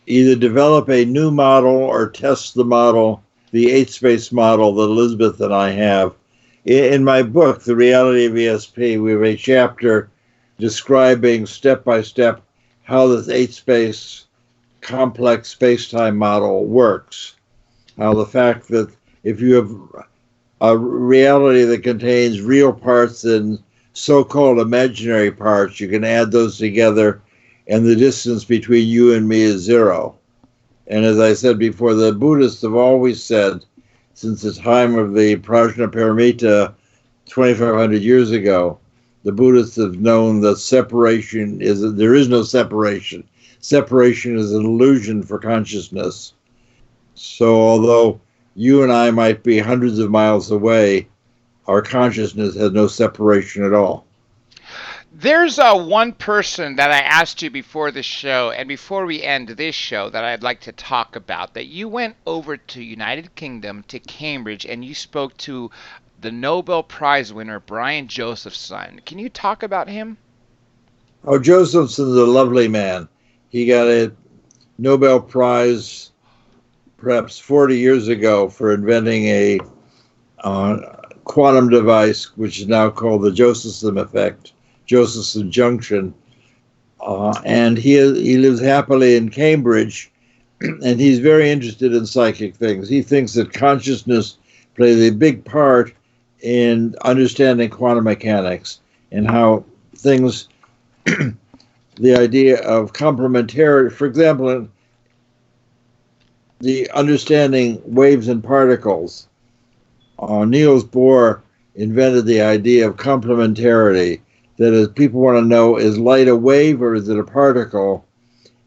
B: either develop a new model or test the model, the 8-space model that Elizabeth and I have. In my book, The Reality of ESP, we have a chapter describing step-by-step how this 8-space complex space-time model works. How the fact that if you have a reality that contains real parts and so-called imaginary parts, you can add those together, and the distance between you and me is 0. And as I said before, the Buddhists have always said, since the time of the Prajnaparamita 2,500 years ago, the Buddhists have known that there is no separation. Separation is an illusion for consciousness. So although you and I might be hundreds of miles away, our consciousness has no separation at all.
A: There's one person that I asked you before the show and before we end this show that I'd like to talk about, that you went over to United Kingdom, to Cambridge, and you spoke to the Nobel Prize winner, Brian Josephson. Can you talk about him?
B: Oh, Josephson's a lovely man. He got a Nobel Prize perhaps 40 years ago for inventing a quantum device, which is now called the Josephson effect, Josephson junction. And he lives happily in Cambridge, and he's very interested in psychic things. He thinks that consciousness plays a big part in understanding quantum mechanics and how things, the idea of complementarity, for example, the understanding waves and particles. Niels Bohr invented the idea of complementarity, that is, people want to know, is light a wave or is it a particle?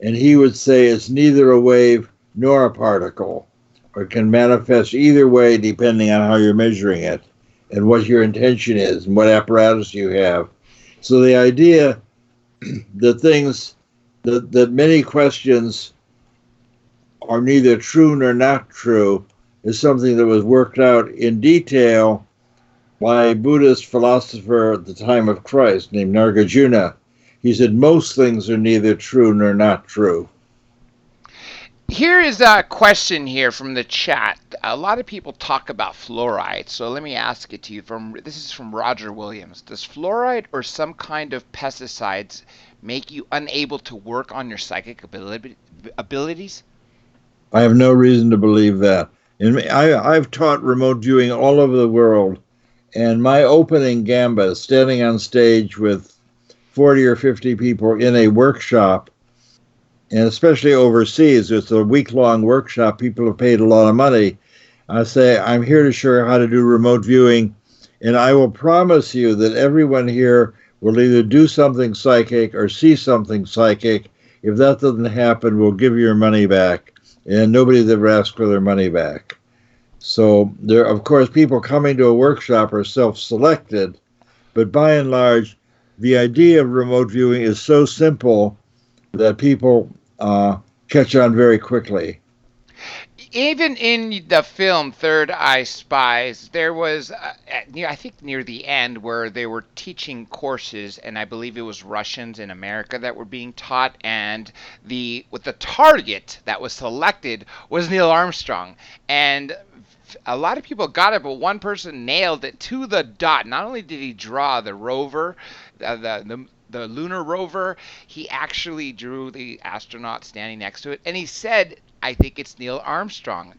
B: And he would say it's neither a wave nor a particle, or it can manifest either way depending on how you're measuring it and what your intention is and what apparatus you have. So the idea that many questions are neither true nor not true is something that was worked out in detail by a Buddhist philosopher at the time of Christ named Nagarjuna. He said most things are neither true nor not true.
A: Here is a question here from the chat. A lot of people talk about fluoride, so let me ask it to you. This is from Roger Williams. Does fluoride or some kind of pesticides make you unable to work on your psychic abilities?
B: I have no reason to believe that. And I've taught remote viewing all over the world, and my opening gambit, standing on stage with 40 or 50 people in a workshop, and especially overseas, it's a week-long workshop, people have paid a lot of money. I say, I'm here to show you how to do remote viewing, and I will promise you that everyone here will either do something psychic or see something psychic. If that doesn't happen, we'll give you your money back. And nobody's ever asked for their money back. So there, of course, people coming to a workshop are self-selected, but by and large, the idea of remote viewing is so simple that people catch on very quickly.
A: Even in the film Third Eye Spies, there was, I think near the end, where they were teaching courses, and I believe it was Russians in America that were being taught, and the target that was selected was Neil Armstrong, and a lot of people got it, but one person nailed it to the dot. Not only did he draw the rover, the lunar rover, he actually drew the astronaut standing next to it, and he said, "I think it's Neil Armstrong."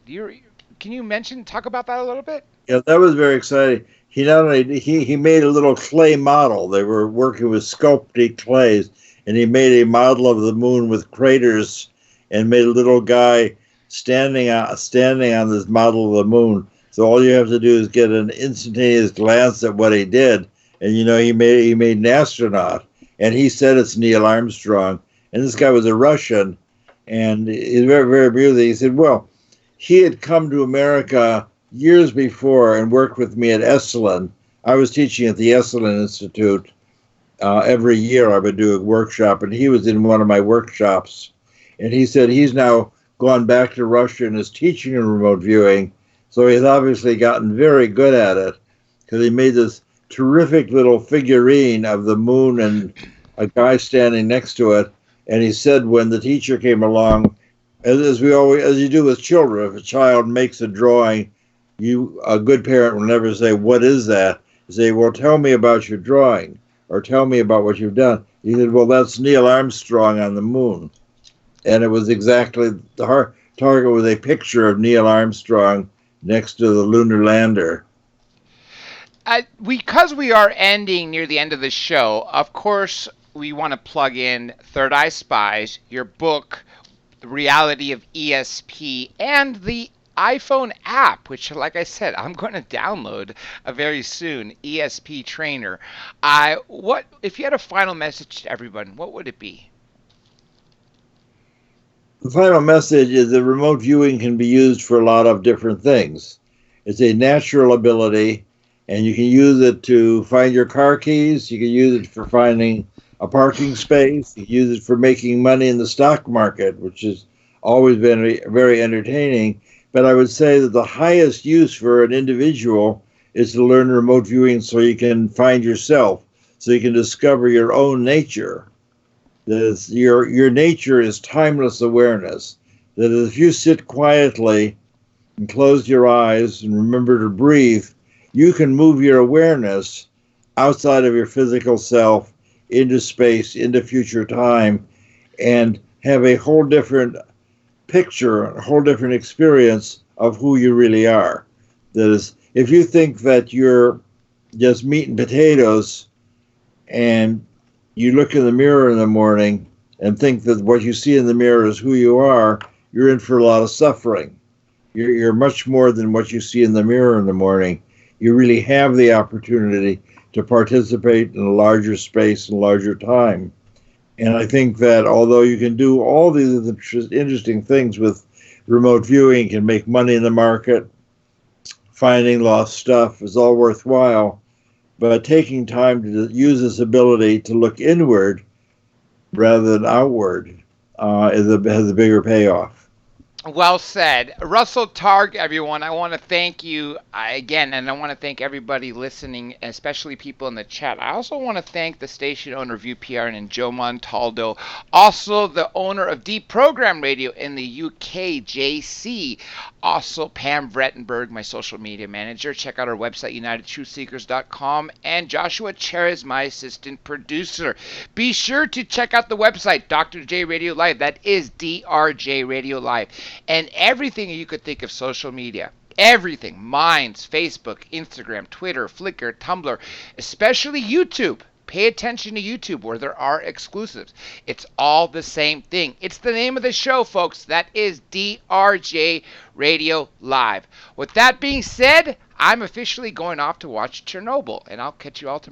A: Can you talk about that a little bit?
B: Yeah, that was very exciting. He not only he made a little clay model. They were working with sculpted clays, and he made a model of the moon with craters, and made a little guy standing on this model of the moon. So all you have to do is get an instantaneous glance at what he did, and he made an astronaut, and he said it's Neil Armstrong, and this guy was a Russian, and he's very very amusing. He said, well, he had come to America years before and worked with me at Esalen. I was teaching at the Esalen Institute. Every year I would do a workshop, and he was in one of my workshops. And he said he's now gone back to Russia and is teaching in remote viewing. So he's obviously gotten very good at it, because he made this terrific little figurine of the moon and a guy standing next to it. And he said when the teacher came along, as you do with children, if a child makes a drawing, a good parent will never say, "What is that?" You say, "Well, tell me about your drawing, or tell me about what you've done." He said, "Well, that's Neil Armstrong on the moon," and it was exactly the target was a picture of Neil Armstrong next to the lunar lander.
A: Because we are ending near the end of the show, of course, we want to plug in Third Eye Spies, your book, The Reality of ESP, and the iPhone app, which, like I said, I'm going to download very soon, ESP Trainer. What if you had a final message to everyone? What would it be?
B: The final message is that remote viewing can be used for a lot of different things. It's a natural ability, and you can use it to find your car keys. You can use it for finding a parking space. You can use it for making money in the stock market, which has always been very entertaining. But I would say that the highest use for an individual is to learn remote viewing so you can find yourself, so you can discover your own nature. That your nature is timeless awareness. That if you sit quietly and close your eyes and remember to breathe, you can move your awareness outside of your physical self into space, into future time, and have a whole different picture, a whole different experience of who you really are. That is, if you think that you're just meat and potatoes, and you look in the mirror in the morning and think that what you see in the mirror is who you are, you're in for a lot of suffering. You're much more than what you see in the mirror in the morning. You really have the opportunity to participate in a larger space and larger time. And I think that although you can do all these interesting things with remote viewing, can make money in the market, finding lost stuff is all worthwhile, but taking time to use this ability to look inward rather than outward has a bigger payoff.
A: Well said. Russell Targ, everyone, I want to thank you again, and I want to thank everybody listening, especially people in the chat. I also want to thank the station owner of UPRN and Joe Montaldo, also the owner of Deprogrammed Radio in the UK, JC, also Pam Vrettenberg, my social media manager. Check out our website, UnitedTruthSeekers.com, and Joshua Cherez, my assistant producer. Be sure to check out the website, Dr. J Radio Live. That is DRJ Radio Live. And everything you could think of social media. Everything. Minds, Facebook, Instagram, Twitter, Flickr, Tumblr, especially YouTube. Pay attention to YouTube where there are exclusives. It's all the same thing. It's the name of the show, folks. That is DRJ Radio Live. With that being said, I'm officially going off to watch Chernobyl, and I'll catch you all tomorrow.